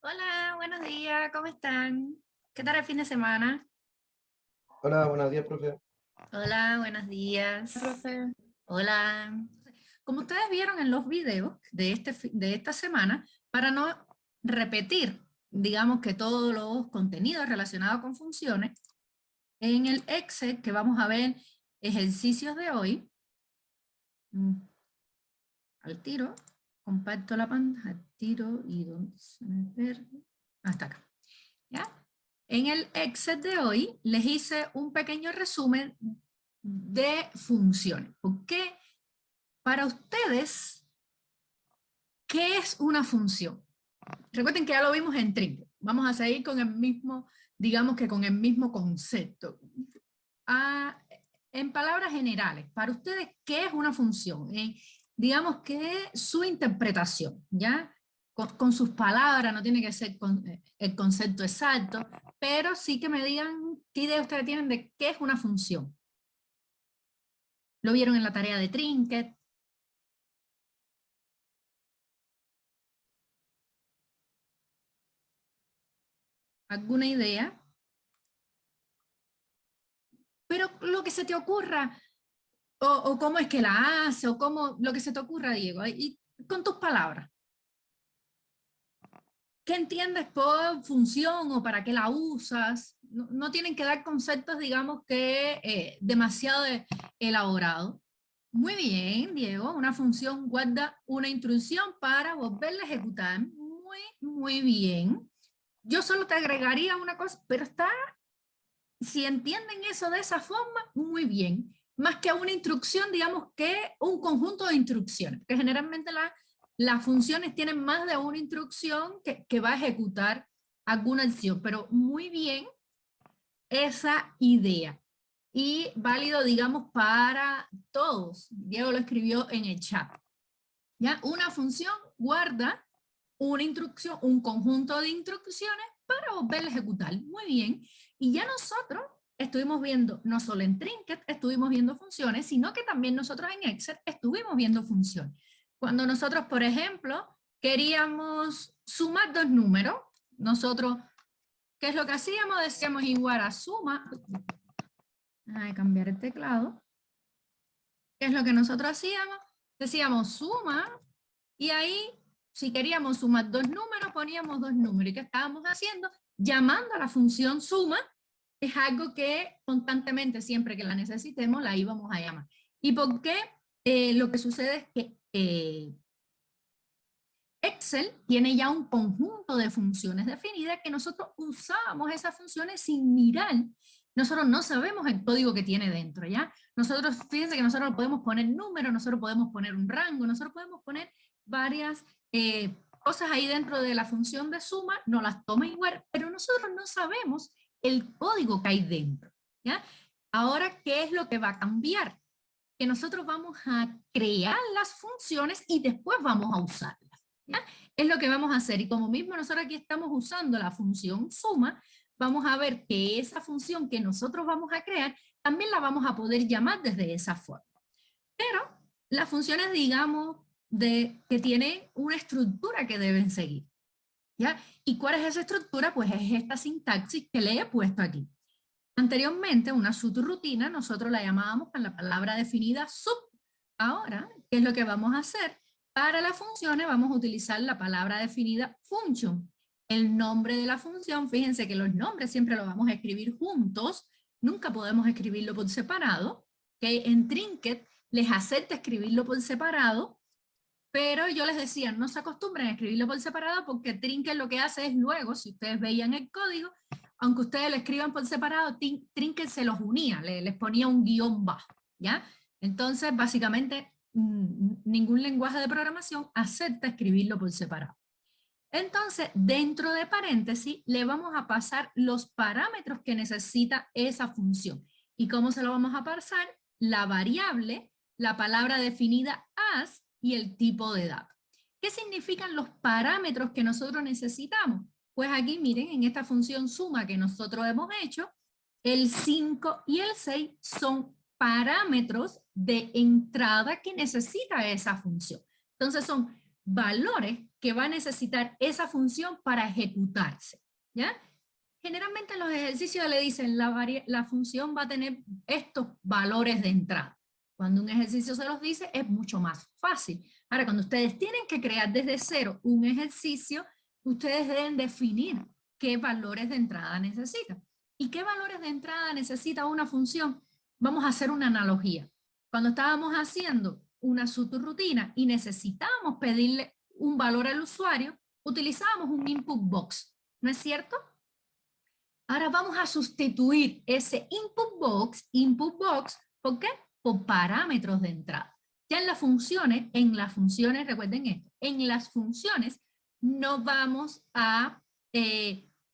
Hola, buenos días, ¿cómo están? ¿Qué tal el fin de semana? Hola, buenos días, profe. Hola, buenos días. Profe. Hola. Como ustedes vieron en los videos de esta semana, para no repetir, digamos que todos los contenidos relacionados con funciones, en el Excel que vamos a ver ejercicios de hoy, mm, al tiro, comparto la pantalla, al tiro y donde se me pierde, hasta acá. ¿Ya? En el Excel de hoy les hice un pequeño resumen de funciones. Porque para ustedes, ¿qué es una función? Recuerden que ya lo vimos en Trinket. Vamos a seguir con el mismo, digamos que con el mismo concepto. En palabras generales, para ustedes, ¿qué es una función? Digamos que su interpretación, ¿ya? Con sus palabras, no tiene que ser con el concepto exacto, pero sí que me digan qué idea ustedes tienen de qué es una función. ¿Lo vieron en la tarea de Trinket? ¿Alguna idea? Pero lo que se te ocurra, o cómo es que la hace, o cómo, lo que se te ocurra, Diego, y con tus palabras. ¿Qué entiendes por función o para qué la usas? No tienen que dar conceptos, digamos, que demasiado elaborados. Muy bien, Diego. Una función guarda una instrucción para volverla a ejecutar. Muy bien. Yo solo te agregaría una cosa, pero si entienden eso de esa forma, muy bien. Más que una instrucción, digamos que un conjunto de instrucciones, que generalmente las funciones tienen más de una instrucción que va a ejecutar alguna acción, pero muy bien esa idea. Y válido, digamos, para todos. Diego lo escribió en el chat. ¿Ya? Una función guarda una instrucción, un conjunto de instrucciones para volverla a ejecutar. Muy bien. Y ya nosotros estuvimos viendo, no solo en Trinket estuvimos viendo funciones, sino que también nosotros en Excel estuvimos viendo funciones. Cuando nosotros, por ejemplo, queríamos sumar dos números, nosotros, ¿qué es lo que hacíamos? Decíamos igual a suma, a cambiar el teclado, ¿qué es lo que nosotros hacíamos? Decíamos suma, y ahí, si queríamos sumar dos números, poníamos dos números. ¿Y qué estábamos haciendo? Llamando a la función suma, es algo que constantemente, siempre que la necesitemos, la íbamos a llamar. ¿Y por qué? Lo que sucede es que Excel tiene ya un conjunto de funciones definidas que nosotros usábamos esas funciones sin mirar. Nosotros no sabemos el código que tiene dentro, ¿ya? Nosotros, fíjense que nosotros podemos poner números, nosotros podemos poner un rango, nosotros podemos poner varias cosas ahí dentro de la función de suma, no las toma igual, pero nosotros no sabemos el código que hay dentro, ¿ya? Ahora, ¿qué es lo que va a cambiar? Que nosotros vamos a crear las funciones y después vamos a usarlas. ¿Ya? Es lo que vamos a hacer. Y como mismo nosotros aquí estamos usando la función suma, vamos a ver que esa función que nosotros vamos a crear, también la vamos a poder llamar desde esa forma. Pero las funciones, digamos, que tienen una estructura que deben seguir. ¿Ya? ¿Y cuál es esa estructura? Pues es esta sintaxis que le he puesto aquí. Anteriormente, una subrutina, nosotros la llamábamos con la palabra definida sub. Ahora, ¿qué es lo que vamos a hacer? Para las funciones vamos a utilizar la palabra definida function. El nombre de la función, fíjense que los nombres siempre los vamos a escribir juntos, nunca podemos escribirlo por separado, que en Trinket les acepta escribirlo por separado, pero yo les decía, no se acostumbren a escribirlo por separado porque Trinket lo que hace es luego, si ustedes veían el código, aunque ustedes lo escriban por separado, Trinket se los unía, les ponía un guión bajo, ¿ya? Entonces, básicamente, ningún lenguaje de programación acepta escribirlo por separado. Entonces, dentro de paréntesis, le vamos a pasar los parámetros que necesita esa función. ¿Y cómo se lo vamos a pasar? La variable, la palabra definida as y el tipo de datos. ¿Qué significan los parámetros que nosotros necesitamos? Pues aquí miren, en esta función suma que nosotros hemos hecho, el 5 y el 6 son parámetros de entrada que necesita esa función. Entonces son valores que va a necesitar esa función para ejecutarse, ¿ya? Generalmente en los ejercicios le dicen la función va a tener estos valores de entrada. Cuando un ejercicio se los dice es mucho más fácil. Ahora, cuando ustedes tienen que crear desde cero un ejercicio, ustedes deben definir qué valores de entrada necesitan. ¿Y qué valores de entrada necesita una función? Vamos a hacer una analogía. Cuando estábamos haciendo una subrutina y necesitábamos pedirle un valor al usuario, utilizábamos un input box, ¿no es cierto? Ahora vamos a sustituir ese input box, ¿por qué? Por parámetros de entrada. Ya en las funciones, recuerden esto, en las funciones no vamos a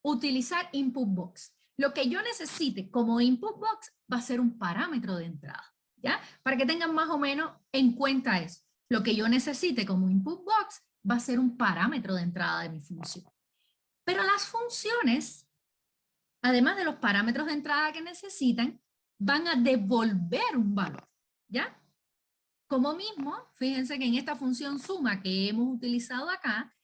utilizar input box. Lo que yo necesite como input box va a ser un parámetro de entrada, ¿ya? Para que tengan más o menos en cuenta eso. Lo que yo necesite como input box va a ser un parámetro de entrada de mi función. Pero las funciones, además de los parámetros de entrada que necesitan, van a devolver un valor, ¿ya? Como mismo, fíjense que en esta función suma que hemos utilizado acá,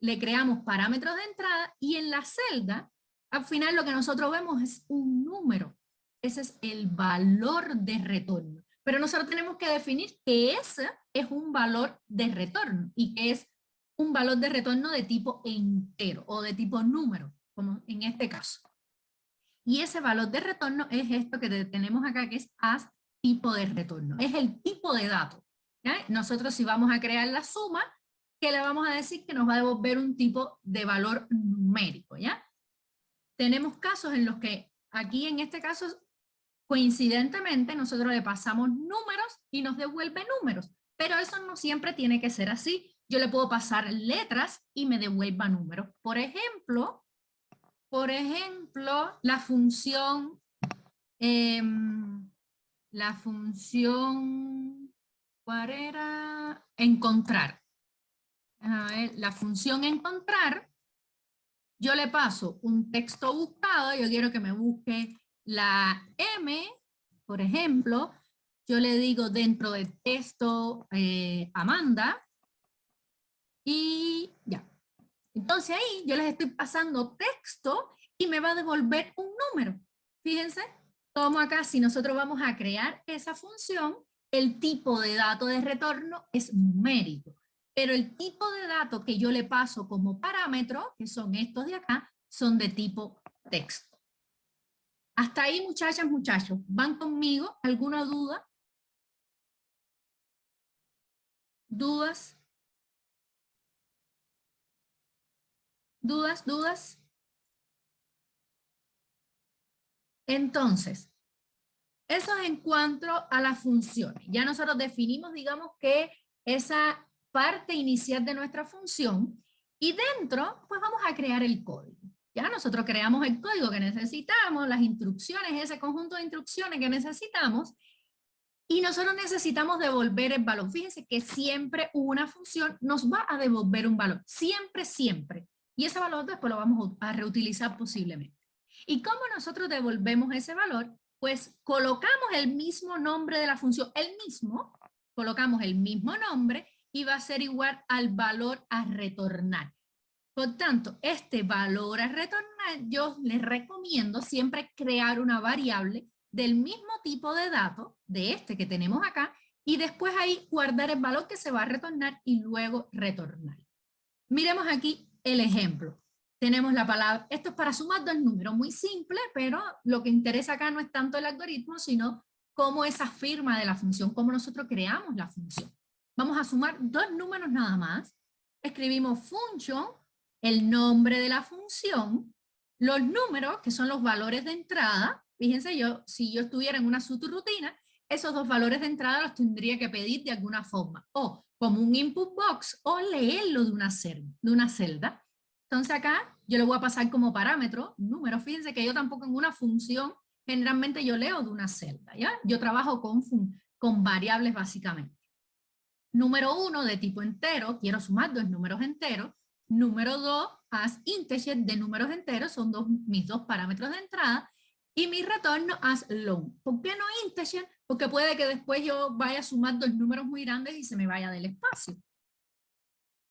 le creamos parámetros de entrada y en la celda, al final lo que nosotros vemos es un número. Ese es el valor de retorno. Pero nosotros tenemos que definir que ese es un valor de retorno y que es un valor de retorno de tipo entero o de tipo número, como en este caso. Y ese valor de retorno es esto que tenemos acá, que es as tipo de retorno. Es el tipo de dato, ¿ya? Nosotros si vamos a crear la suma, ¿qué le vamos a decir? Que nos va a devolver un tipo de valor numérico, ¿ya? Tenemos casos en los que aquí en este caso, coincidentemente, nosotros le pasamos números y nos devuelve números. Pero eso no siempre tiene que ser así. Yo le puedo pasar letras y me devuelva números. Por ejemplo, la función, ¿cuál era? Encontrar. A ver, la función encontrar, yo le paso un texto buscado, yo quiero que me busque la M, por ejemplo, yo le digo dentro del texto Amanda, y ya. Entonces ahí yo les estoy pasando texto y me va a devolver un número. Fíjense, como acá, si nosotros vamos a crear esa función, el tipo de dato de retorno es numérico, pero el tipo de dato que yo le paso como parámetro, que son estos de acá, son de tipo texto. Hasta ahí, muchachas, muchachos, ¿van conmigo? ¿Alguna duda? ¿Dudas? ¿Dudas? ¿Dudas? Entonces, eso es en cuanto a las funciones. Ya nosotros definimos, digamos, que esa parte inicial de nuestra función y dentro, pues vamos a crear el código. Ya nosotros creamos el código que necesitamos, las instrucciones, ese conjunto de instrucciones que necesitamos y nosotros necesitamos devolver el valor. Fíjense que siempre una función nos va a devolver un valor. Siempre, siempre. Y ese valor después lo vamos a reutilizar posiblemente. ¿Y cómo nosotros devolvemos ese valor? Pues colocamos el mismo nombre de la función, colocamos el mismo nombre y va a ser igual al valor a retornar. Por tanto, este valor a retornar, yo les recomiendo siempre crear una variable del mismo tipo de dato, de este que tenemos acá, y después ahí guardar el valor que se va a retornar y luego retornar. Miremos aquí el ejemplo. Tenemos la palabra, esto es para sumar dos números, muy simple, pero lo que interesa acá no es tanto el algoritmo, sino cómo esa firma de la función, cómo nosotros creamos la función. Vamos a sumar dos números nada más. Escribimos function, el nombre de la función, los números, que son los valores de entrada. Fíjense, si yo estuviera en una subrutina, esos dos valores de entrada los tendría que pedir de alguna forma, o como un input box, o leerlo de una celda. Entonces acá yo le voy a pasar como parámetro número. Fíjense que yo tampoco en una función, generalmente yo leo de una celda, ¿ya? Yo trabajo con variables básicamente. Número 1 de tipo entero, quiero sumar dos números enteros. Número 2, as integer de números enteros, son mis dos parámetros de entrada. Y mi retorno as long. ¿Por qué no integer? Porque puede que después yo vaya a sumar dos números muy grandes y se me vaya del espacio.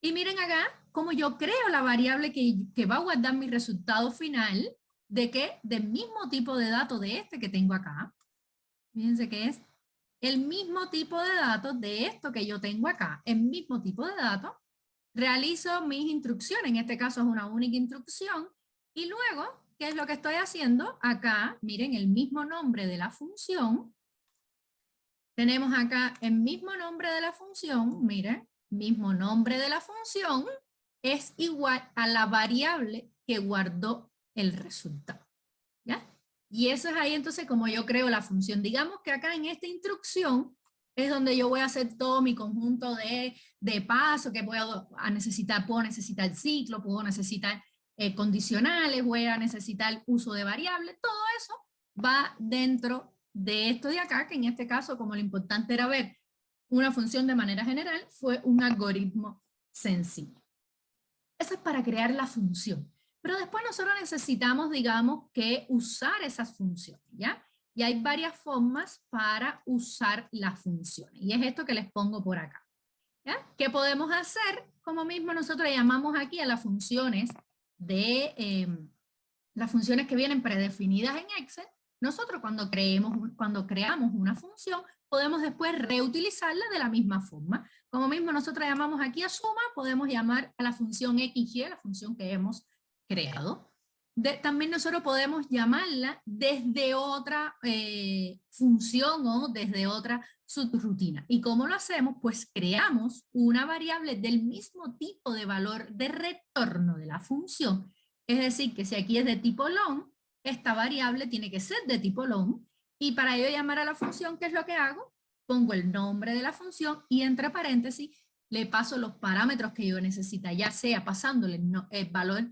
Y miren acá cómo yo creo la variable que va a guardar mi resultado final de que del mismo tipo de datos de este que tengo acá. Fíjense que es el mismo tipo de datos de esto que yo tengo acá, el mismo tipo de datos. Realizo mis instrucciones, en este caso es una única instrucción, y luego, ¿qué es lo que estoy haciendo? Acá, miren, el mismo nombre de la función. Tenemos acá el mismo nombre de la función, miren, mismo nombre de la función es igual a la variable que guardó el resultado, ¿ya? Y eso es ahí entonces como yo creo la función. Digamos que acá en esta instrucción es donde yo voy a hacer todo mi conjunto de pasos que puedo necesitar ciclo, puedo necesitar condicionales, voy a necesitar uso de variables, todo eso va dentro de esto de acá, que en este caso, como lo importante era ver una función de manera general, fue un algoritmo sencillo. Eso es para crear la función. Pero después nosotros necesitamos, digamos, que usar esas funciones, ¿ya? Y hay varias formas para usar las funciones. Y es esto que les pongo por acá, ¿ya? ¿Qué podemos hacer? Como mismo nosotros llamamos aquí a las funciones las funciones que vienen predefinidas en Excel. Nosotros cuando creamos una función, podemos después reutilizarla de la misma forma. Como mismo nosotros llamamos aquí a suma, podemos llamar a la función XY, la función que hemos creado. También nosotros podemos llamarla desde otra función o desde otra subrutina. ¿Y cómo lo hacemos? Pues creamos una variable del mismo tipo de valor de retorno de la función. Es decir, que si aquí es de tipo long, esta variable tiene que ser de tipo long. Y para yo llamar a la función, ¿qué es lo que hago? Pongo el nombre de la función y entre paréntesis le paso los parámetros que yo necesita, ya sea pasándole el valor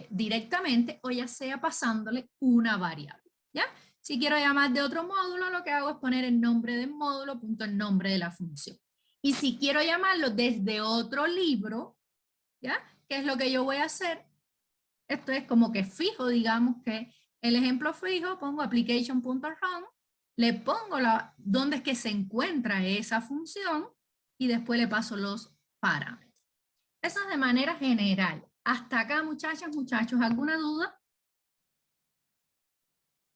directamente o ya sea pasándole una variable, ¿ya? Si quiero llamar de otro módulo, lo que hago es poner el nombre del módulo, punto el nombre de la función. Y si quiero llamarlo desde otro libro, ¿ya? ¿Qué es lo que yo voy a hacer? Esto es como que fijo, digamos que el ejemplo fijo, pongo application.run, le pongo dónde es que se encuentra esa función y después le paso los parámetros. Eso es de manera general. Hasta acá, muchachas, muchachos, ¿alguna duda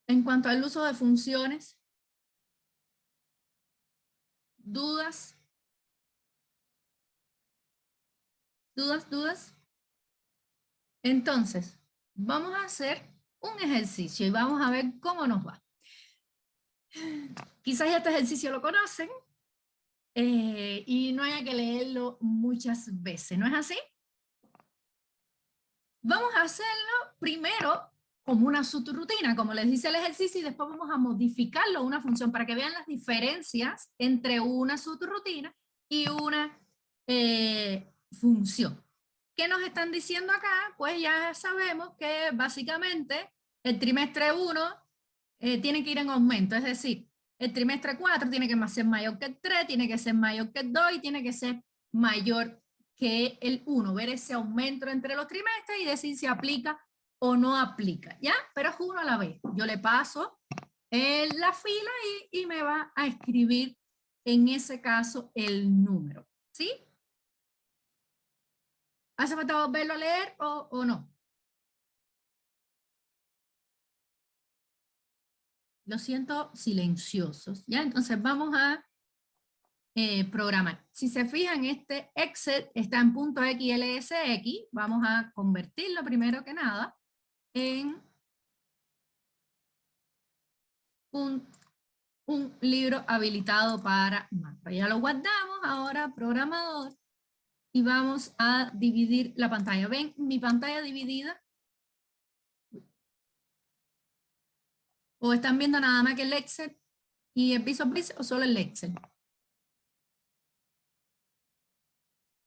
en cuanto al uso de funciones? ¿Dudas? ¿Dudas? ¿Dudas? Entonces, vamos a hacer un ejercicio y vamos a ver cómo nos va. Quizás ya este ejercicio lo conocen y no haya que leerlo muchas veces, ¿no es así? Vamos a hacerlo primero como una subrutina, como les dice el ejercicio, y después vamos a modificarlo a una función para que vean las diferencias entre una subrutina y una función. ¿Qué nos están diciendo acá? Pues ya sabemos que básicamente el trimestre 1 tiene que ir en aumento, es decir, el trimestre 4 tiene que ser mayor que el 3, tiene que ser mayor que el 2 y tiene que ser mayor que el 1, ver ese aumento entre los trimestres y decir si aplica o no aplica, ¿ya? Pero es uno a la vez. Yo le paso la fila y me va a escribir en ese caso el número, ¿sí? ¿Hace falta volverlo a leer o no? Lo siento silenciosos, ¿ya? Entonces vamos a programar. Si se fijan, este Excel está en .xlsx, vamos a convertirlo primero que nada en un libro habilitado para Mac. Ya lo guardamos, ahora programador, y vamos a dividir la pantalla. ¿Ven mi pantalla dividida? ¿O están viendo nada más que el Excel y el Visual Basic o solo el Excel?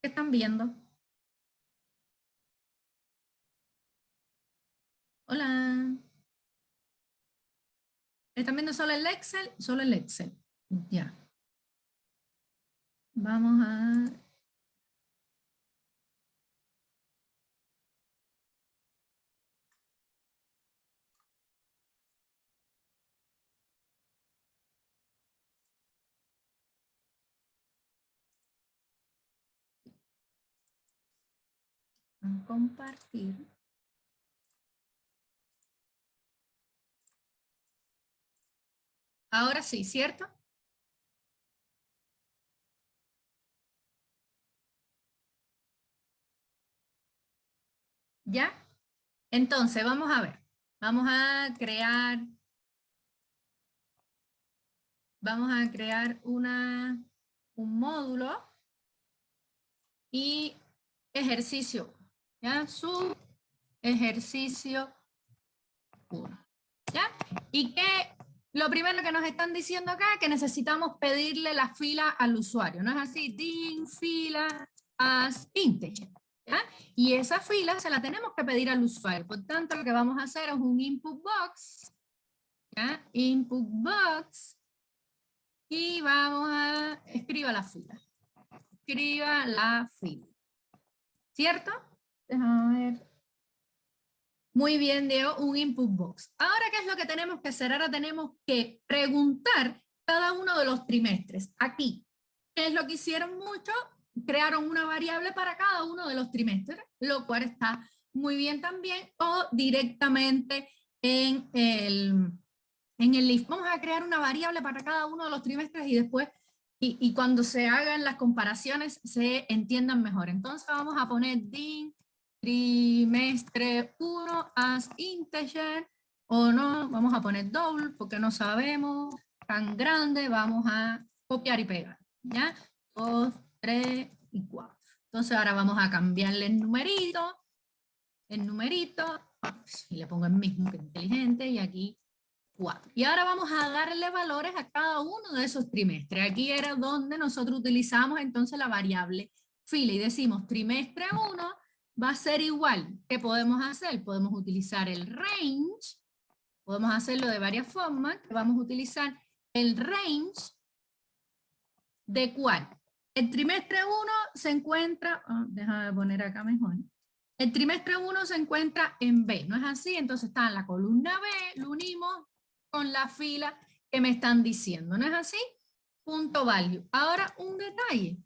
¿Qué están viendo? Hola. ¿Están viendo solo el Excel? Solo el Excel. Ya. Vamos a... a compartir. Ahora sí, ¿cierto? ¿Ya? Entonces, vamos a ver. Vamos a crear un módulo y ejercicio. ¿Ya? Su ejercicio 1. ¿Ya? Y que lo primero que nos están diciendo acá es que necesitamos pedirle la fila al usuario. ¿No es así? Din fila as integer. ¿Ya? Y esa fila se la tenemos que pedir al usuario. Por tanto, lo que vamos a hacer es un input box. ¿Ya? Input box. Y vamos a escriba la fila. Escriba la fila. ¿Cierto? Déjame ver. Muy bien, Diego, un input box. Ahora, ¿qué es lo que tenemos que hacer? Ahora tenemos que preguntar cada uno de los trimestres. Aquí, ¿qué es lo que hicieron muchos? Crearon una variable para cada uno de los trimestres, lo cual está muy bien también, o directamente en el list. Vamos a crear una variable para cada uno de los trimestres y después, y cuando se hagan las comparaciones, se entiendan mejor. Entonces vamos a poner din trimestre 1 as integer, o no, vamos a poner double porque no sabemos, tan grande, vamos a copiar y pegar, ¿ya? 2, 3 y 4. Entonces ahora vamos a cambiarle el numerito, y le pongo el mismo que inteligente, y aquí 4. Y ahora vamos a darle valores a cada uno de esos trimestres. Aquí era donde nosotros utilizamos entonces la variable fila y decimos trimestre 1 va a ser igual. ¿Qué podemos hacer? Podemos utilizar el range, podemos hacerlo de varias formas. Vamos a utilizar el range de cuál. El trimestre 1 se encuentra, déjame poner acá mejor. El trimestre 1 se encuentra en B, ¿no es así? Entonces está en la columna B, lo unimos con la fila que me están diciendo, ¿no es así? Punto value. Ahora un detalle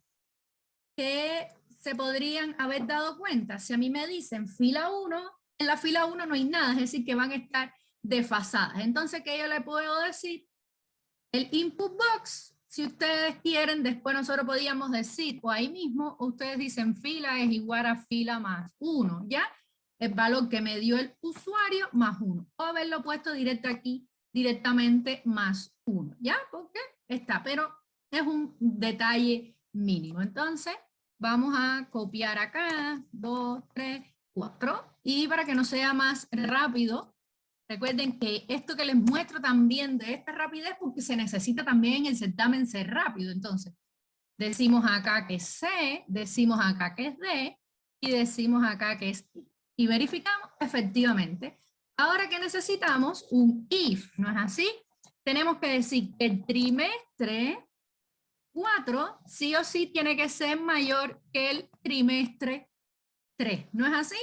que se podrían haber dado cuenta. Si a mí me dicen fila 1, en la fila 1 no hay nada, es decir, que van a estar desfasadas. Entonces, ¿qué yo le puedo decir? El input box, si ustedes quieren, después nosotros podíamos decir, o ahí mismo, ustedes dicen fila es igual a fila más 1, ¿ya? El valor que me dio el usuario más 1. O haberlo puesto directamente más 1, ¿ya? Porque está, pero es un detalle mínimo. Entonces, vamos a copiar acá, 2, 3, 4. Y para que no sea más rápido, recuerden que esto que les muestro también de esta rapidez, porque se necesita también en el certamen ser rápido. Entonces, decimos acá que es C, decimos acá que es D, y decimos acá que es I. Y verificamos efectivamente. Ahora que necesitamos un if, ¿no es así? Tenemos que decir que el trimestre 4 sí o sí tiene que ser mayor que el trimestre 3, ¿no es así?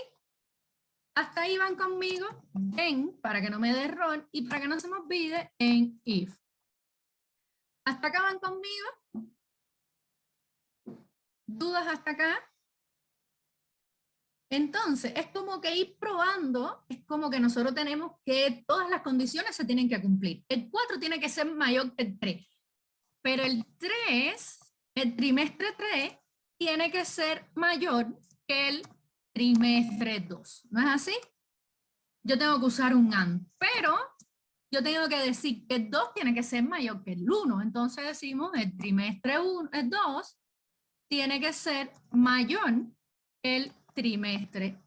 Hasta ahí van conmigo, en, para que no me dé error, y para que no se me olvide, en if. ¿Hasta acá van conmigo? ¿Dudas hasta acá? Entonces, es como que ir probando, es como que nosotros tenemos que, todas las condiciones se tienen que cumplir. El 4 tiene que ser mayor que el 3, pero el 3, el trimestre 3, tiene que ser mayor que el trimestre 2, ¿no es así? Yo tengo que usar un AND, pero yo tengo que decir que el 2 tiene que ser mayor que el 1, entonces decimos el trimestre 1, el 2 tiene que ser mayor que el trimestre.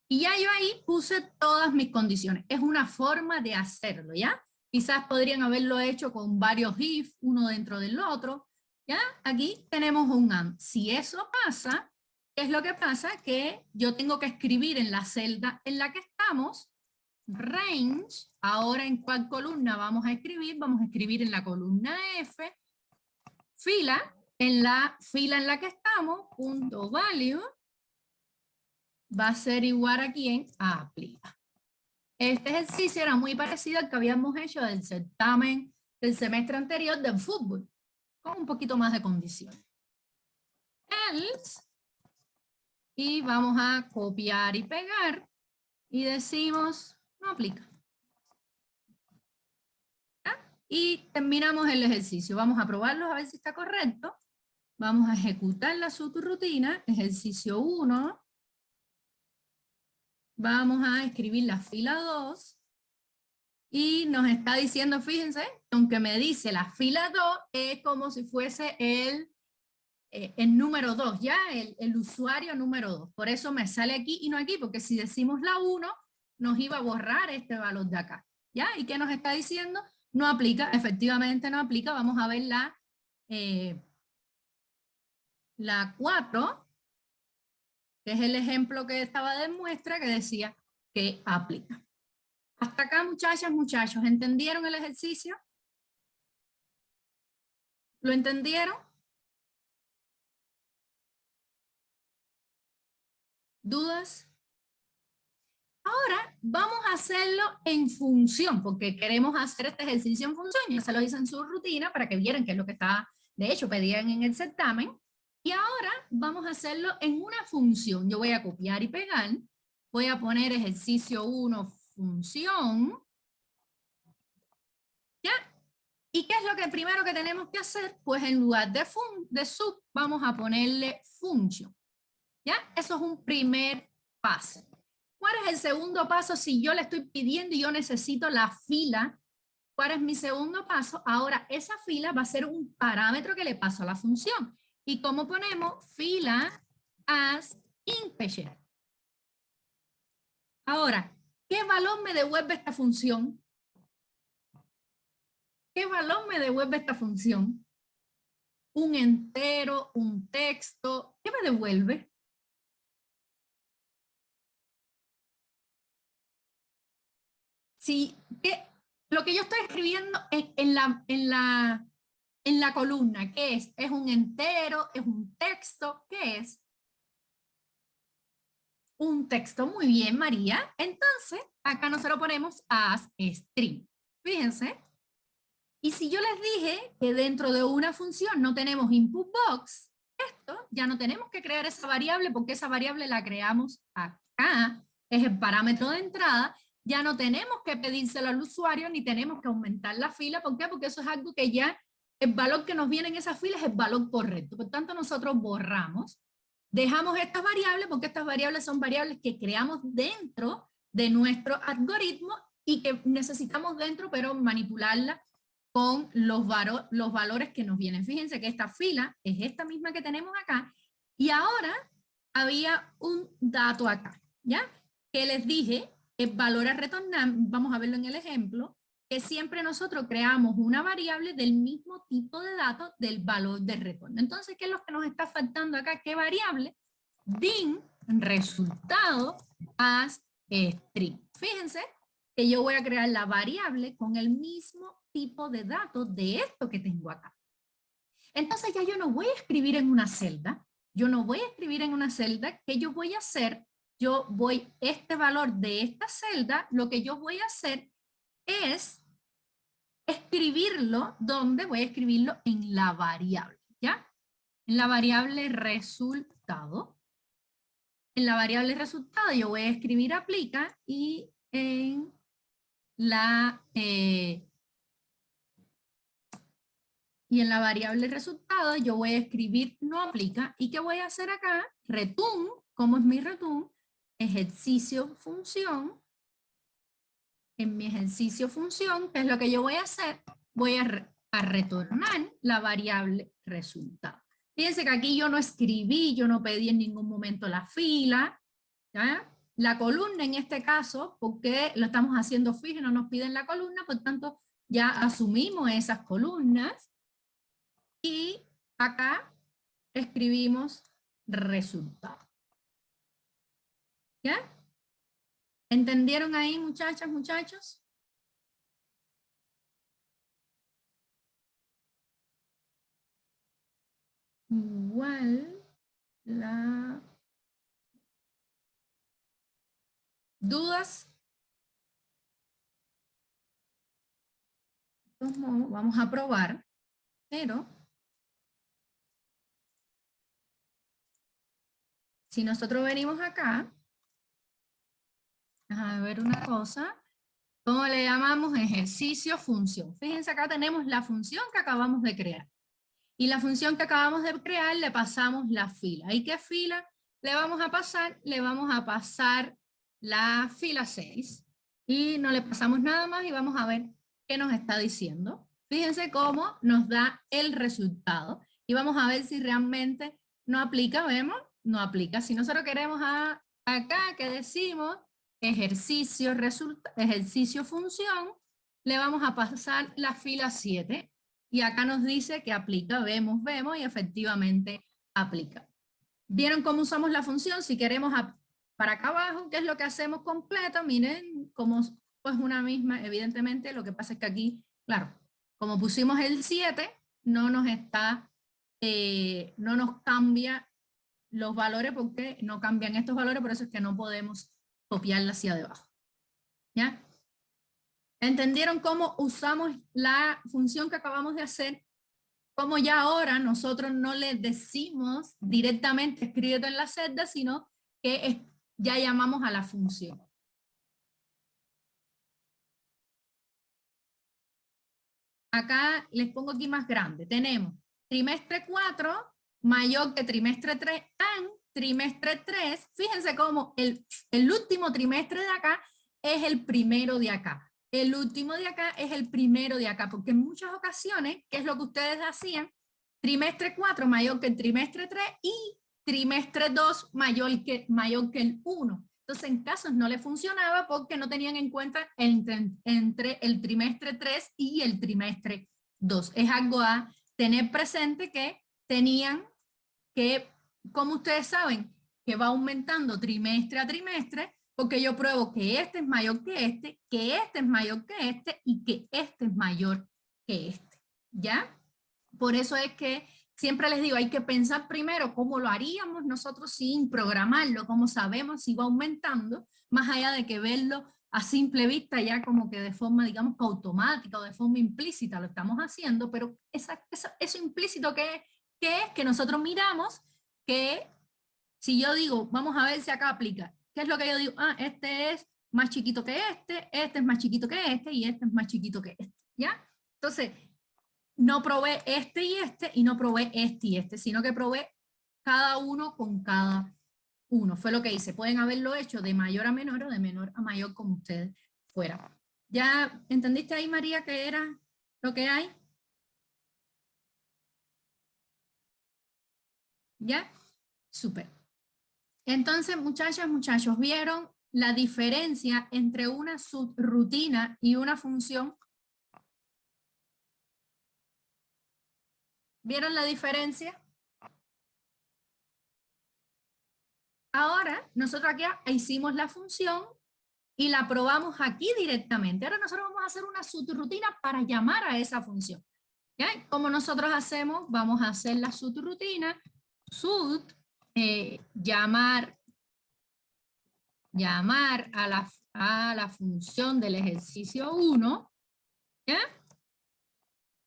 Y ya yo ahí puse todas mis condiciones. Es una forma de hacerlo, ¿ya? Quizás podrían haberlo hecho con varios if, uno dentro del otro, ¿ya? Aquí tenemos un AND. Si eso pasa, ¿qué es lo que pasa? Que yo tengo que escribir en la celda en la que estamos, range, ahora en cuál columna vamos a escribir en la columna F, fila, en la fila en la que estamos, punto value, va a ser igual a quién, a aplica. Este ejercicio era muy parecido al que habíamos hecho del certamen del semestre anterior del fútbol, con un poquito más de condiciones. Else, y vamos a copiar y pegar y decimos no aplica. Y terminamos el ejercicio. Vamos a probarlo a ver si está correcto. Vamos a ejecutar la subrutina, ejercicio 1. Vamos a escribir la fila 2. Y nos está diciendo, fíjense, aunque me dice la fila 2, es como si fuese el número 2, ¿ya? El usuario número 2. Por eso me sale aquí y no aquí, porque si decimos la 1, nos iba a borrar este valor de acá, ¿ya? ¿Y qué nos está diciendo? No aplica, efectivamente no aplica. Vamos a ver la 4, que es el ejemplo que estaba de muestra, que decía que aplica. Hasta acá, muchachas, muchachos, ¿entendieron el ejercicio? ¿Lo entendieron? ¿Dudas? Ahora vamos a hacerlo en función, porque queremos hacer este ejercicio en función. Ya se lo hice en su rutina para que vieran qué es lo que está, de hecho, pedían en el certamen. Y ahora vamos a hacerlo en una función. Yo voy a copiar y pegar. Voy a poner ejercicio 1, función. ¿Ya? ¿Y qué es lo que primero que tenemos que hacer? Pues en lugar de sub, vamos a ponerle function. ¿Ya? Eso es un primer paso. ¿Cuál es el segundo paso si yo le estoy pidiendo y yo necesito la fila? ¿Cuál es mi segundo paso? Ahora esa fila va a ser un parámetro que le paso a la función. ¿Y cómo ponemos? Fila as integer. Ahora, ¿qué valor me devuelve esta función? ¿Qué valor me devuelve esta función? Un entero, un texto. ¿Qué me devuelve? Si, lo que yo estoy escribiendo en la columna, ¿qué es? ¿Es un entero? ¿Es un texto? ¿Qué es? Un texto. Muy bien, María. Entonces, acá nosotros ponemos as string. Fíjense. Y si yo les dije que dentro de una función no tenemos input box, esto ya no tenemos que crear esa variable porque esa variable la creamos acá. Es el parámetro de entrada. Ya no tenemos que pedírselo al usuario ni tenemos que aumentar la fila. ¿Por qué? Porque eso es algo que ya el valor que nos viene en esa fila es el valor correcto. Por tanto, nosotros borramos. Dejamos estas variables porque estas variables son variables que creamos dentro de nuestro algoritmo y que necesitamos dentro, pero manipularla con los valores que nos vienen. Fíjense que esta fila es esta misma que tenemos acá y ahora había un dato acá, ¿ya? Que les dije, el valor a retornar, vamos a verlo en el ejemplo, que siempre nosotros creamos una variable del mismo tipo de dato del valor de retorno. Entonces, ¿qué es lo que nos está faltando acá? ¿Qué variable? Din resultado as string. Fíjense que yo voy a crear la variable con el mismo tipo de datos de esto que tengo acá. Entonces ya yo no voy a escribir en una celda, yo no voy a escribir en una celda. ¿Qué yo voy a hacer? Yo voy, este valor de esta celda, lo que yo voy a hacer es escribirlo, ¿dónde? Voy a escribirlo en la variable, ¿ya? En la variable resultado. En la variable resultado yo voy a escribir aplica y en la variable resultado yo voy a escribir no aplica. ¿Y qué voy a hacer acá? Return, ¿cómo es mi return? Ejercicio función. En mi ejercicio función, ¿qué es lo que yo voy a hacer? Voy a retornar la variable resultado. Fíjense que aquí yo no escribí, yo no pedí en ningún momento la fila, ¿ya? La columna en este caso, porque lo estamos haciendo fijo y no nos piden la columna, por tanto ya asumimos esas columnas y acá escribimos resultado. ¿Ya? ¿Entendieron ahí, muchachas, muchachos? Igual ¿dudas? Vamos a probar, pero si nosotros venimos acá, a ver una cosa, ¿cómo le llamamos? Ejercicio, función. Fíjense, acá tenemos la función que acabamos de crear. Y la función que acabamos de crear le pasamos la fila. ¿Y qué fila le vamos a pasar? Le vamos a pasar la fila 6. Y no le pasamos nada más y vamos a ver qué nos está diciendo. Fíjense cómo nos da el resultado. Y vamos a ver si realmente no aplica. ¿Vemos? No aplica. Si nosotros queremos acá que decimos ejercicio, ejercicio función, le vamos a pasar la fila 7. Y acá nos dice que aplica, vemos y efectivamente aplica. ¿Vieron cómo usamos la función? Si queremos para acá abajo, ¿qué es lo que hacemos completa? Miren, como pues una misma, evidentemente, lo que pasa es que aquí, claro, como pusimos el 7, no nos cambia los valores porque no cambian estos valores, por eso es que no podemos copiarla hacia debajo. ¿Ya? ¿Entendieron cómo usamos la función que acabamos de hacer? Como ya ahora nosotros no le decimos directamente escríbete en la celda, sino que ya llamamos a la función. Acá les pongo aquí más grande. Tenemos trimestre 4 mayor que trimestre 3 and trimestre 3. Fíjense cómo el último trimestre de acá es el primero de acá. El último de acá es el primero de acá, porque en muchas ocasiones, ¿qué es lo que ustedes hacían? Trimestre 4 mayor que el trimestre 3 y trimestre 2 mayor que el 1. Entonces, en casos no le funcionaba porque no tenían en cuenta entre el trimestre 3 y el trimestre 2. Es algo a tener presente que tenían que, como ustedes saben, que va aumentando trimestre a trimestre, porque yo pruebo que este es mayor que este es mayor que este y que este es mayor que este. ¿Ya? Por eso es que siempre les digo, hay que pensar primero cómo lo haríamos nosotros sin programarlo, cómo sabemos si va aumentando, más allá de que verlo a simple vista ya como que de forma, digamos, automática o de forma implícita lo estamos haciendo, pero eso implícito que es que nosotros miramos que si yo digo, vamos a ver si acá aplica, ¿qué es lo que yo digo? Ah, este es más chiquito que este es más chiquito que este y este es más chiquito que este, ¿ya? Entonces, no probé este y no probé este y este, sino que probé cada uno con cada uno. Fue lo que hice. Pueden haberlo hecho de mayor a menor o de menor a mayor como ustedes fueran. ¿Ya entendiste ahí, María, qué era lo que hay? ¿Ya? Súper. Entonces, muchachas, muchachos, ¿vieron la diferencia entre una subrutina y una función? ¿Vieron la diferencia? Ahora, nosotros aquí hicimos la función y la probamos aquí directamente. Ahora nosotros vamos a hacer una subrutina para llamar a esa función. ¿Ya? Como nosotros hacemos, vamos a hacer la subrutina, llamar a la función del ejercicio 1. ¿Ya?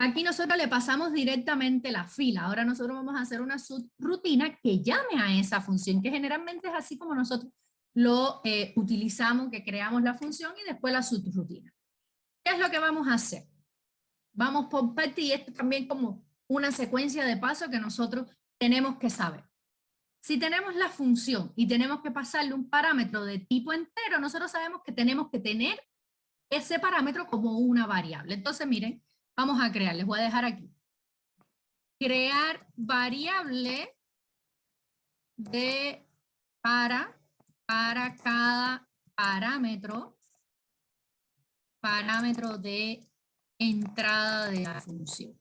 Aquí nosotros le pasamos directamente la fila. Ahora nosotros vamos a hacer una subrutina que llame a esa función, que generalmente es así como nosotros lo utilizamos, que creamos la función y después la subrutina. ¿Qué es lo que vamos a hacer? Vamos por parte y esto también como una secuencia de pasos que nosotros tenemos que saber. Si tenemos la función y tenemos que pasarle un parámetro de tipo entero, nosotros sabemos que tenemos que tener ese parámetro como una variable. Entonces, miren, vamos a crear, les voy a dejar aquí. Crear variable para cada parámetro de entrada de la función.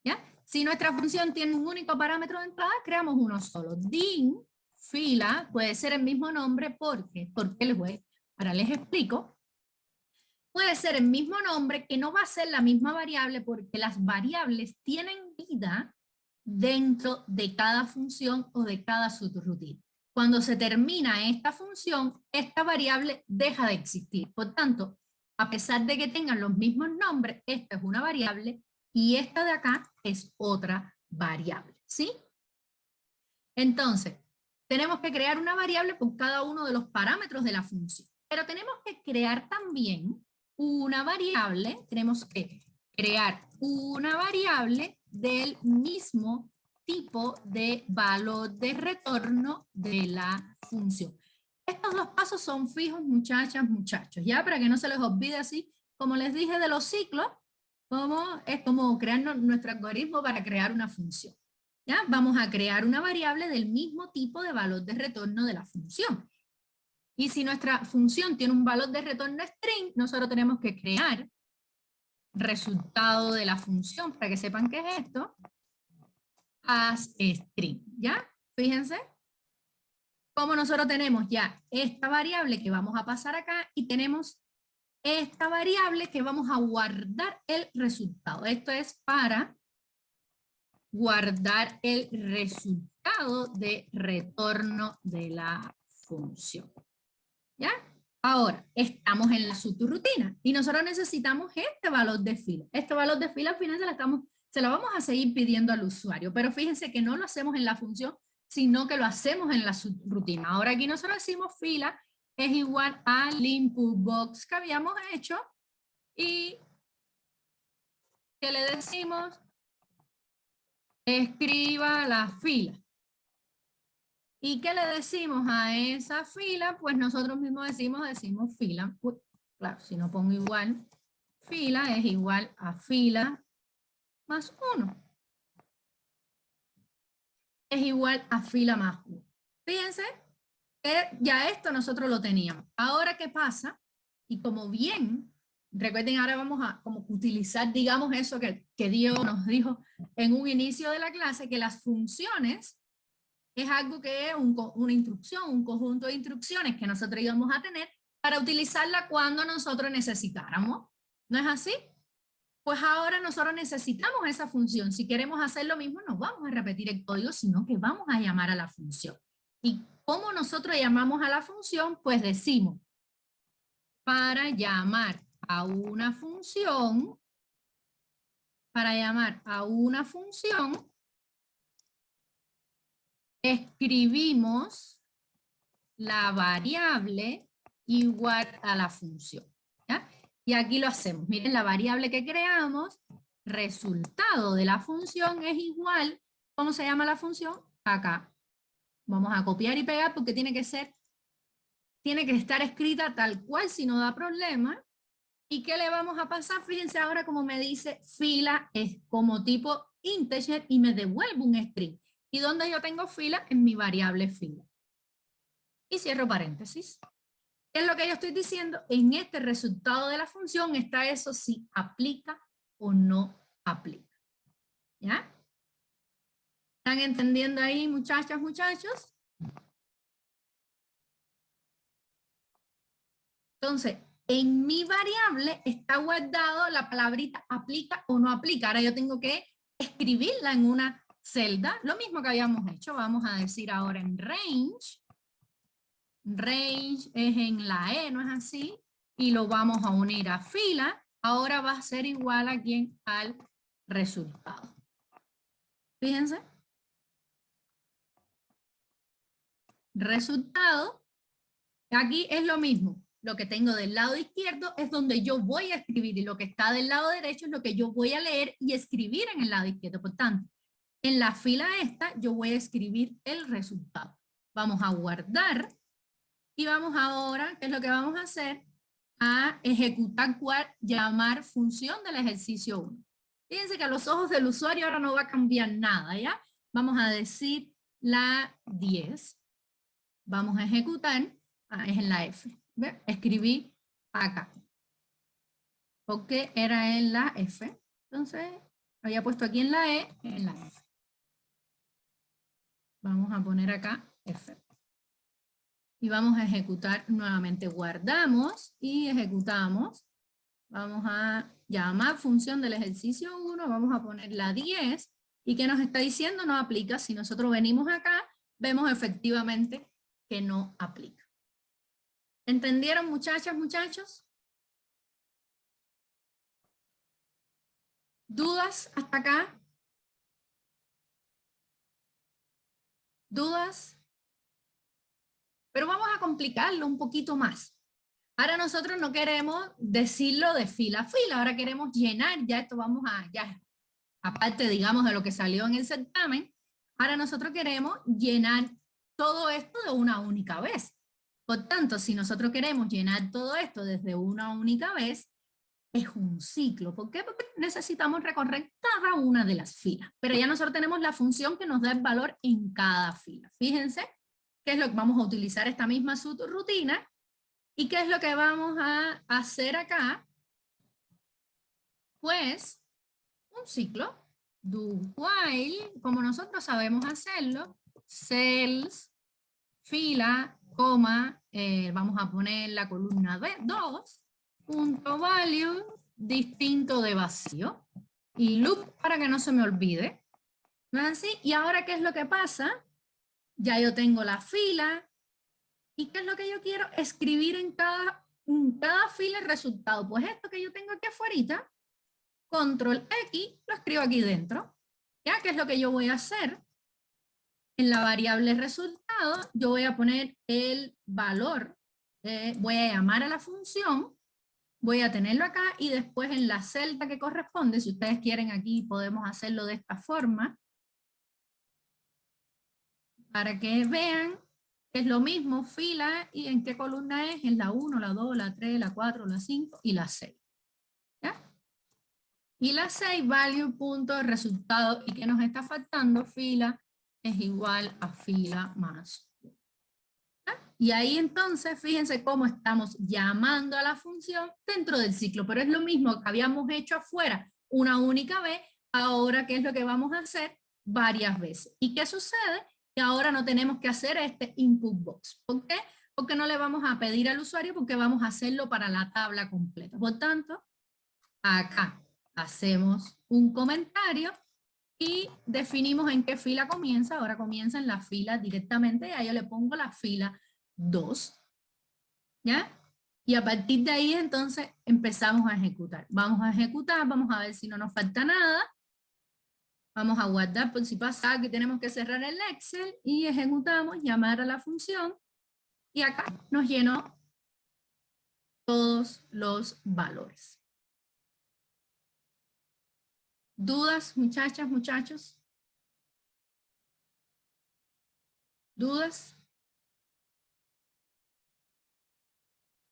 ¿Ya? Si nuestra función tiene un único parámetro de entrada, creamos uno solo. Din, fila, puede ser el mismo nombre porque ahora les explico. Puede ser el mismo nombre que no va a ser la misma variable porque las variables tienen vida dentro de cada función o de cada subrutina. Cuando se termina esta función, esta variable deja de existir. Por tanto, a pesar de que tengan los mismos nombres, esta es una variable y esta de acá es otra variable, ¿sí? Entonces, tenemos que crear una variable por cada uno de los parámetros de la función. Pero tenemos que crear también una variable, tenemos que crear una variable del mismo tipo de valor de retorno de la función. Estos dos pasos son fijos, muchachas, muchachos, ya para que no se les olvide así, como les dije de los ciclos, es como crear nuestro algoritmo para crear una función. ¿Ya? Vamos a crear una variable del mismo tipo de valor de retorno de la función. Y si nuestra función tiene un valor de retorno string, nosotros tenemos que crear resultado de la función, para que sepan qué es esto, as string, ¿ya? Fíjense cómo nosotros tenemos ya esta variable que vamos a pasar acá y tenemos esta variable que vamos a guardar el resultado. Esto es para guardar el resultado de retorno de la función. ¿Ya? Ahora, estamos en la subrutina y nosotros necesitamos este valor de fila. Este valor de fila al final se lo vamos a seguir pidiendo al usuario, pero fíjense que no lo hacemos en la función, sino que lo hacemos en la subrutina. Ahora aquí nosotros decimos fila es igual al input box que habíamos hecho y que le decimos escriba la fila. ¿Y qué le decimos a esa fila? Pues nosotros mismos decimos fila. Claro, si no pongo igual, fila es igual a fila más 1. Es igual a fila más 1. Fíjense que ya esto nosotros lo teníamos. Ahora, ¿qué pasa? Y como bien, recuerden, ahora vamos a como utilizar, digamos, eso que Dios nos dijo en un inicio de la clase, que las funciones es algo que es una instrucción, un conjunto de instrucciones que nosotros íbamos a tener para utilizarla cuando nosotros necesitáramos. ¿No es así? Pues ahora nosotros necesitamos esa función. Si queremos hacer lo mismo, no vamos a repetir el código, sino que vamos a llamar a la función. ¿Y cómo nosotros llamamos a la función? Pues decimos, para llamar a una función, escribimos la variable igual a la función. ¿Ya? Y aquí lo hacemos. Miren, la variable que creamos, resultado de la función es igual, ¿cómo se llama la función? Acá. Vamos a copiar y pegar porque tiene que estar escrita tal cual si no da problema. ¿Y qué le vamos a pasar? Fíjense ahora como me dice fila es como tipo integer y me devuelve un string. ¿Y dónde yo tengo fila? En mi variable fila. Y cierro paréntesis. ¿Qué es lo que yo estoy diciendo? En este resultado de la función está eso si aplica o no aplica. ¿Ya? ¿Están entendiendo ahí, muchachas, muchachos? Entonces, en mi variable está guardado la palabrita aplica o no aplica. Ahora yo tengo que escribirla en una celda. Lo mismo que habíamos hecho. Vamos a decir ahora en range. Range es en la E, ¿no es así? Y lo vamos a unir a fila. Ahora va a ser igual a quién, al resultado. Fíjense. Resultado. Aquí es lo mismo. Lo que tengo del lado izquierdo es donde yo voy a escribir y lo que está del lado derecho es lo que yo voy a leer y escribir en el lado izquierdo. Por tanto, en la fila esta yo voy a escribir el resultado. Vamos a guardar y vamos ahora, ¿qué es lo que vamos a hacer? A ejecutar llamar función del ejercicio 1. Fíjense que a los ojos del usuario ahora no va a cambiar nada, ¿ya? Vamos a decir la 10. Vamos a ejecutar, es en la F. ¿Ve? Escribí acá. Porque era en la F. Entonces, había puesto aquí en la E, en la F. Vamos a poner acá F. Y vamos a ejecutar nuevamente. Guardamos y ejecutamos. Vamos a llamar función del ejercicio 1, vamos a poner la 10. ¿Y qué nos está diciendo? No aplica. Si nosotros venimos acá, vemos efectivamente que no aplica. ¿Entendieron, muchachas, muchachos? ¿Dudas hasta acá? ¿Dudas? Pero vamos a complicarlo un poquito más. Ahora nosotros no queremos decirlo de fila a fila, ahora queremos llenar, ya esto vamos a, ya aparte digamos de lo que salió en el certamen, ahora nosotros queremos llenar todo esto de una única vez. Por tanto, si nosotros queremos llenar todo esto desde una única vez, es un ciclo. ¿Por qué? Porque necesitamos recorrer cada una de las filas. Pero ya nosotros tenemos la función que nos da el valor en cada fila. Fíjense qué es lo que vamos a utilizar esta misma subrutina y qué es lo que vamos a hacer acá. Pues un ciclo. Do while, como nosotros sabemos hacerlo, cells, fila, coma, vamos a poner la columna 2, punto value, distinto de vacío, y loop para que no se me olvide. ¿No es así? Y ahora, ¿qué es lo que pasa? Ya yo tengo la fila, ¿y qué es lo que yo quiero? Escribir en cada fila el resultado. Pues esto que yo tengo aquí afuera, control X, lo escribo aquí dentro. ¿Ya? ¿Qué es lo que yo voy a hacer? En la variable resultado, yo voy a poner el valor, voy a llamar a la función, voy a tenerlo acá y después en la celda que corresponde, si ustedes quieren aquí podemos hacerlo de esta forma, para que vean que es lo mismo fila y en qué columna es, en la 1, la 2, la 3, la 4, la 5 y la 6. ¿Ya? Y la 6, value, punto, resultado, y que nos está faltando, fila, es igual a fila más 1. Y ahí entonces, fíjense cómo estamos llamando a la función dentro del ciclo, pero es lo mismo que habíamos hecho afuera una única vez, ahora ¿qué es lo que vamos a hacer? Varias veces. ¿Y qué sucede? Que ahora no tenemos que hacer este input box. ¿Por qué? Porque no le vamos a pedir al usuario, porque vamos a hacerlo para la tabla completa. Por tanto, acá hacemos un comentario y definimos en qué fila comienza. Ahora comienza en la fila directamente y ahí yo le pongo la fila 2. ¿Ya? Y a partir de ahí entonces empezamos a ejecutar. Vamos a ejecutar, vamos a ver si no nos falta nada. Vamos a guardar por si pasa que tenemos que cerrar el Excel y ejecutamos, llamar a la función y acá nos llenó todos los valores. ¿Dudas, muchachas, muchachos? ¿Dudas?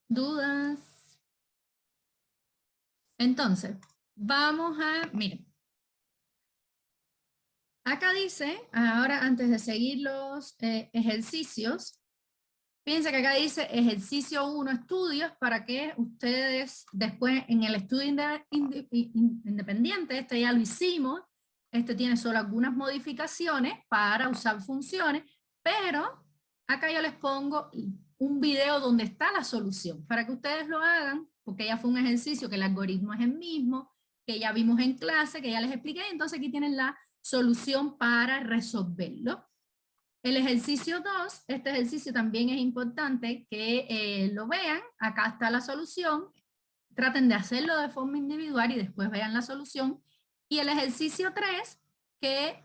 ¿Dudas? Entonces, vamos a, miren. Acá dice, ahora antes de seguir los ejercicios, fíjense que acá dice ejercicio 1, estudios, para que ustedes después en el estudio independiente, este ya lo hicimos, este tiene solo algunas modificaciones para usar funciones, pero acá yo les pongo un video donde está la solución, para que ustedes lo hagan, porque ya fue un ejercicio que el algoritmo es el mismo, que ya vimos en clase, que ya les expliqué, entonces aquí tienen la solución para resolverlo. El ejercicio 2, este ejercicio también es importante que lo vean, acá está la solución, traten de hacerlo de forma individual y después vean la solución. Y el ejercicio 3, que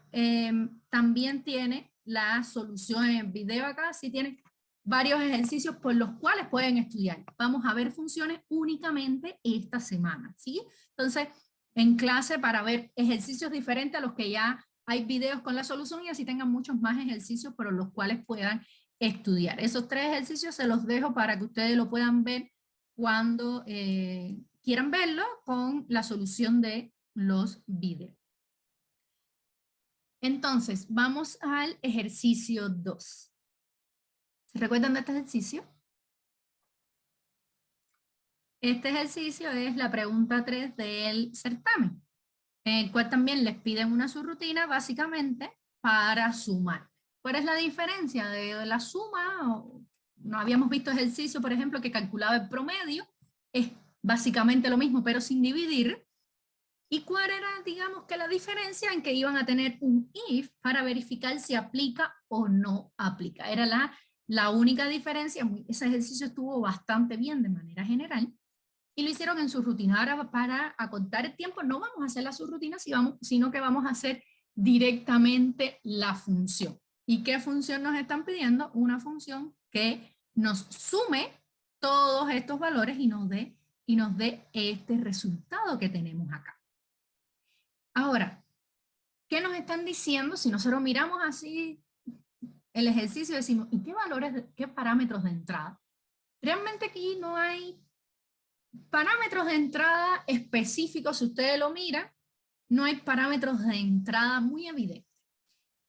también tiene la solución en el video acá, sí tiene varios ejercicios por los cuales pueden estudiar. Vamos a ver funciones únicamente esta semana, ¿sí? Entonces, en clase para ver ejercicios diferentes a los que ya hay videos con la solución y así tengan muchos más ejercicios por los cuales puedan estudiar. Esos 3 ejercicios se los dejo para que ustedes lo puedan ver cuando quieran verlo con la solución de los videos. Entonces, vamos al ejercicio 2. ¿Se recuerdan de este ejercicio? Este ejercicio es la pregunta 3 del certamen, en el cual también les piden una subrutina básicamente para sumar. ¿Cuál es la diferencia de la suma? No habíamos visto ejercicio, por ejemplo, que calculaba el promedio, es básicamente lo mismo, pero sin dividir. ¿Y cuál era, digamos, que la diferencia en que iban a tener un if para verificar si aplica o no aplica? Era la única diferencia. Ese ejercicio estuvo bastante bien de manera general. Y lo hicieron en su rutina. Ahora, para acortar el tiempo, no vamos a hacer la subrutina, sino que vamos a hacer directamente la función. ¿Y qué función nos están pidiendo? Una función que nos sume todos estos valores y nos dé este resultado que tenemos acá. Ahora, ¿qué nos están diciendo? Si nosotros miramos así el ejercicio, decimos, ¿y qué valores, qué parámetros de entrada? Realmente aquí no hay parámetros de entrada específicos. Si ustedes lo miran, no hay parámetros de entrada muy evidentes.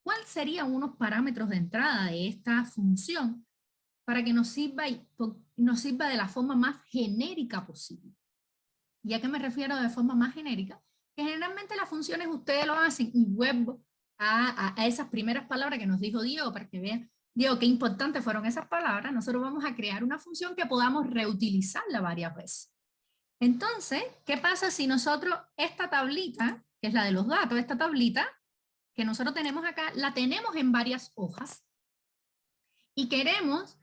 ¿Cuáles serían unos parámetros de entrada de esta función para que nos sirva de la forma más genérica posible? ¿Y a qué me refiero de forma más genérica? Que generalmente las funciones ustedes lo hacen y vuelvo a esas primeras palabras que nos dijo Diego para que vean, Diego, qué importantes fueron esas palabras. Nosotros vamos a crear una función que podamos reutilizarla varias veces. Entonces, ¿qué pasa si nosotros esta tablita, que es la de los datos, esta tablita que nosotros tenemos acá, la tenemos en varias hojas y queremos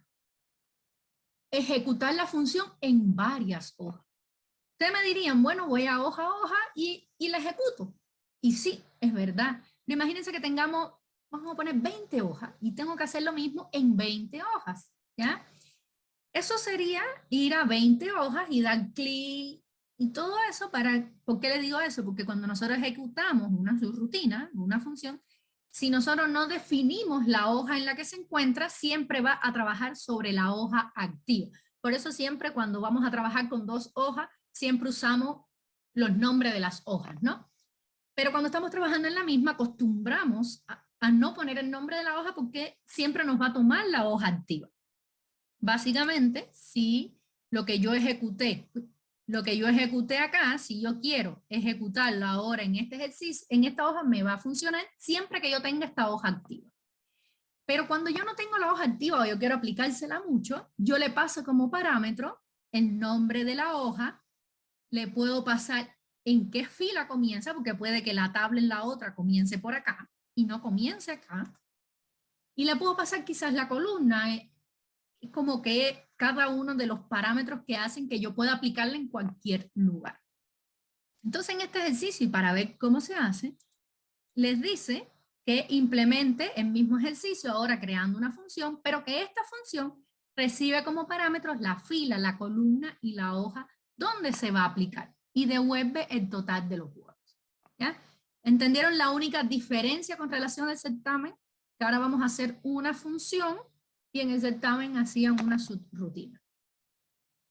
ejecutar la función en varias hojas? Ustedes me dirían, bueno, voy a hoja y la ejecuto. Y sí, es verdad. Pero imagínense que tengamos, vamos a poner 20 hojas y tengo que hacer lo mismo en 20 hojas, ¿ya? Eso sería ir a 20 hojas y dar clic y todo eso para, ¿por qué le digo eso? Porque cuando nosotros ejecutamos una subrutina, una función, si nosotros no definimos la hoja en la que se encuentra, siempre va a trabajar sobre la hoja activa. Por eso siempre cuando vamos a trabajar con dos hojas, siempre usamos los nombres de las hojas, ¿no? Pero cuando estamos trabajando en la misma, acostumbramos a no poner el nombre de la hoja porque siempre nos va a tomar la hoja activa. Básicamente, si lo que yo ejecuté acá, si yo quiero ejecutarlo ahora en este ejercicio, en esta hoja me va a funcionar siempre que yo tenga esta hoja activa. Pero cuando yo no tengo la hoja activa o yo quiero aplicársela mucho, yo le paso como parámetro el nombre de la hoja, le puedo pasar en qué fila comienza, porque puede que la tabla en la otra comience por acá y no comience acá. Y le puedo pasar quizás la columna, como que cada uno de los parámetros que hacen que yo pueda aplicarla en cualquier lugar. Entonces en este ejercicio, y para ver cómo se hace, les dice que implemente el mismo ejercicio ahora creando una función, pero que esta función recibe como parámetros la fila, la columna y la hoja donde se va a aplicar y devuelve el total de los huevos. ¿Ya? ¿Entendieron la única diferencia con relación al certamen? Que ahora vamos a hacer una función y en el certamen hacían una subrutina.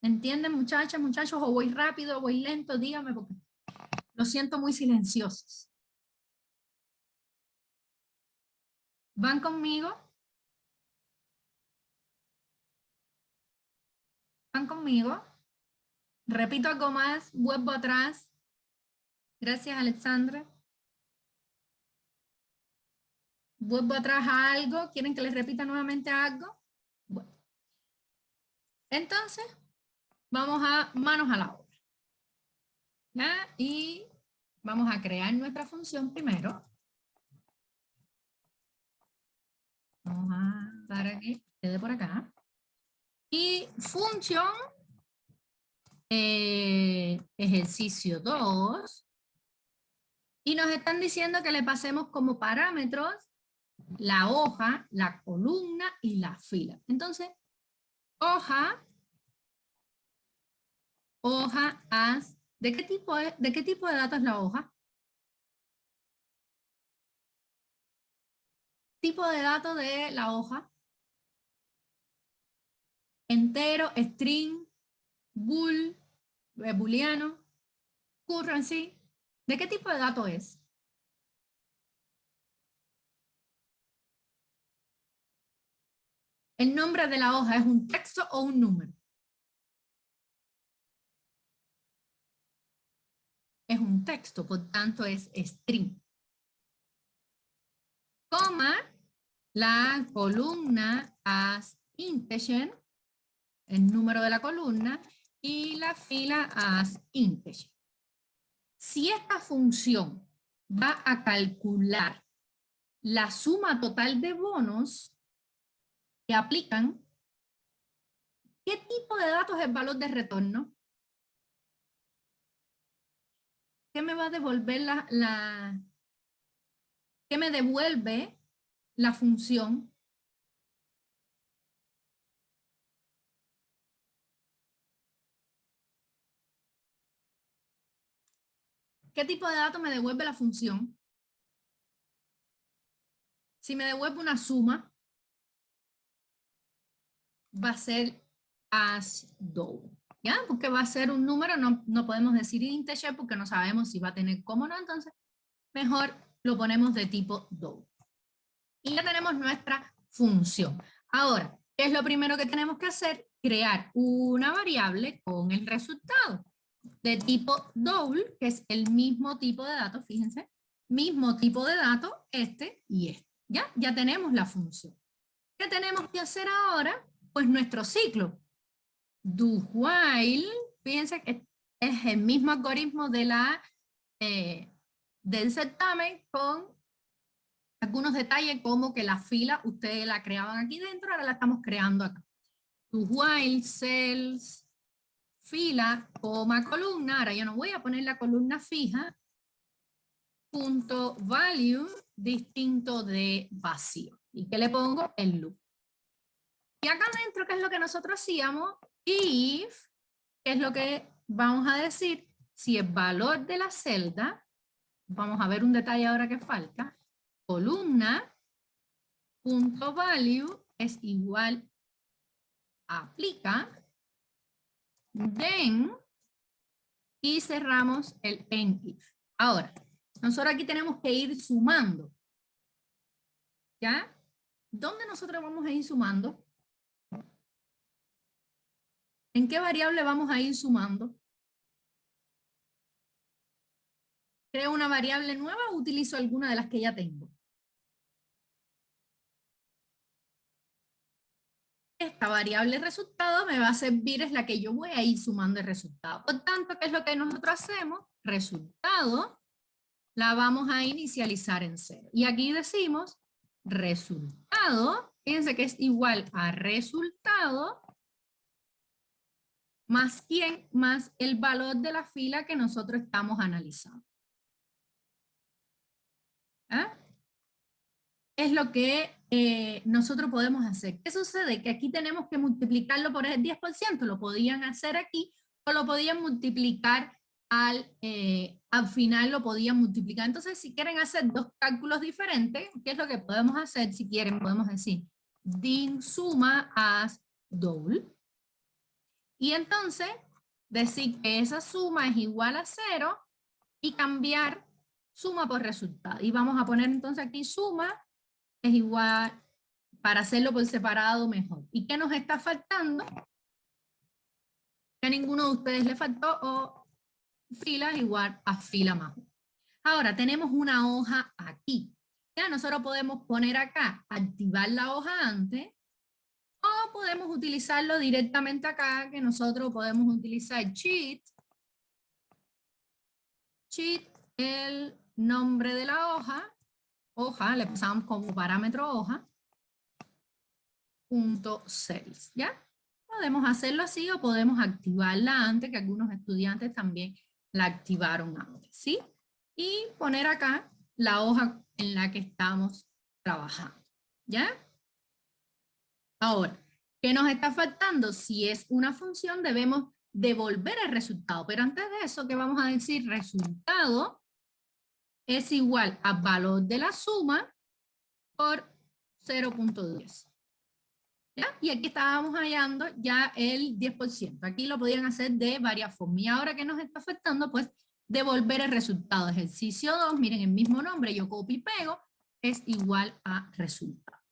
¿Entienden, muchachas, muchachos? ¿O voy rápido o voy lento? Díganme porque lo siento muy silenciosos. ¿Van conmigo? ¿Van conmigo? Repito algo más, vuelvo atrás. Gracias, Alexandra. Vuelvo atrás a algo. ¿Quieren que les repita nuevamente algo? Bueno. Entonces, vamos a manos a la obra. ¿Ya? Y vamos a crear nuestra función primero. Vamos a dar aquí, quede por acá. Y función, ejercicio 2. Y nos están diciendo que le pasemos como parámetros la hoja, la columna y la fila. Entonces, hoja, ¿de qué tipo de datos es la hoja? Tipo de datos de la hoja. Entero, string, bool, booleano, currency. ¿De qué tipo de dato es? ¿El nombre de la hoja es un texto o un número? Es un texto, por tanto es string. Coma, la columna as integer, el número de la columna, y la fila as integer. Si esta función va a calcular la suma total de bonos que aplican, ¿qué tipo de datos es el valor de retorno? ¿Qué me va a devolver ¿qué me devuelve la función ¿qué tipo de dato me devuelve la función? Si me devuelve una suma, va a ser as double, ¿ya? Porque va a ser un número, no podemos decir integer porque no sabemos si va a tener coma o no, entonces mejor lo ponemos de tipo double. Y ya tenemos nuestra función. Ahora, ¿qué es lo primero que tenemos que hacer? Crear una variable con el resultado de tipo double, que es el mismo tipo de dato, fíjense, mismo tipo de dato, este y este. Ya tenemos la función. ¿Qué tenemos que hacer ahora? Pues nuestro ciclo. Do while, fíjense que es el mismo algoritmo de del certamen con algunos detalles como que la fila ustedes la creaban aquí dentro, ahora la estamos creando acá. Do while cells, fila, coma, columna, ahora yo no voy a poner la columna fija, punto value distinto de vacío. ¿Y qué le pongo? El loop. Y acá adentro, ¿qué es lo que nosotros hacíamos? If, ¿qué es lo que vamos a decir? Si el valor de la celda, vamos a ver un detalle ahora que falta, columna, punto value es igual a aplica, then, y cerramos el end if. Ahora, nosotros aquí tenemos que ir sumando, ¿ya? ¿Dónde nosotros vamos a ir sumando? ¿En qué variable vamos a ir sumando? ¿Creo una variable nueva o utilizo alguna de las que ya tengo? Esta variable resultado me va a servir, es la que yo voy a ir sumando el resultado. Por tanto, ¿qué es lo que nosotros hacemos? Resultado, la vamos a inicializar en 0. Y aquí decimos resultado, fíjense que es igual a resultado, más quién, más el valor de la fila que nosotros estamos analizando. ¿Ah? Es lo que nosotros podemos hacer. ¿Qué sucede? Que aquí tenemos que multiplicarlo por el 10%, lo podían hacer aquí, o lo podían multiplicar al final, lo podían multiplicar. Entonces, si quieren hacer dos cálculos diferentes, ¿qué es lo que podemos hacer? Si quieren, podemos decir, din suma as double. Y entonces, decir que esa suma es igual a 0 y cambiar suma por resultado. Y vamos a poner entonces aquí suma es igual, para hacerlo por separado mejor. ¿Y qué nos está faltando? Que a ninguno de ustedes le faltó, o fila es igual a fila más 1. Ahora tenemos una hoja aquí. Ya nosotros podemos poner acá, activar la hoja antes, o podemos utilizarlo directamente acá, que nosotros podemos utilizar cheat, el nombre de la hoja, le pasamos como parámetro hoja, .cells, ¿ya? Podemos hacerlo así o podemos activarla antes, que algunos estudiantes también la activaron antes, ¿sí? Y poner acá la hoja en la que estamos trabajando, ¿ya? Ahora, ¿qué nos está faltando? Si es una función, debemos devolver el resultado, pero antes de eso, ¿qué vamos a decir? Resultado es igual a valor de la suma por 0.10. ¿Ya? Y aquí estábamos hallando ya el 10%. Aquí lo podían hacer de varias formas. Y ahora que nos está afectando, pues devolver el resultado. Ejercicio 2, miren el mismo nombre, yo copio y pego, es igual a resultado.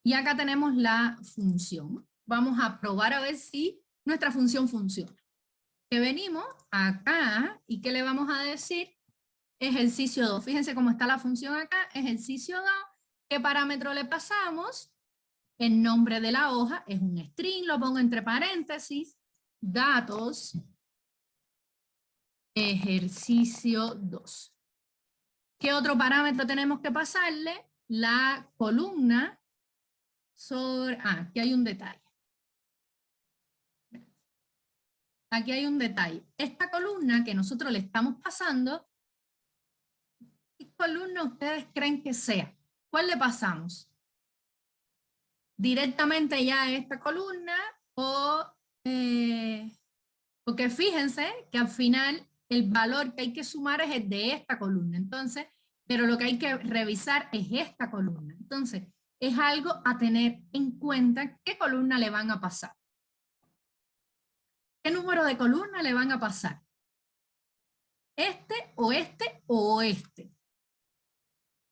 Y acá tenemos la función. Vamos a probar a ver si nuestra función funciona. Que venimos acá y ¿qué le vamos a decir? Ejercicio 2. Fíjense cómo está la función acá. Ejercicio 2. ¿Qué parámetro le pasamos? El nombre de la hoja es un string, lo pongo entre paréntesis, datos, ejercicio 2. ¿Qué otro parámetro tenemos que pasarle? La columna sobre... aquí hay un detalle. Aquí hay un detalle. Esta columna que nosotros le estamos pasando, ¿qué columna ustedes creen que sea? ¿Cuál le pasamos? ¿Directamente ya a esta columna o porque fíjense que al final el valor que hay que sumar es el de esta columna, entonces, pero lo que hay que revisar es esta columna. Entonces, es algo a tener en cuenta qué columna le van a pasar. ¿Qué número de columna le van a pasar? ¿Este o este o este?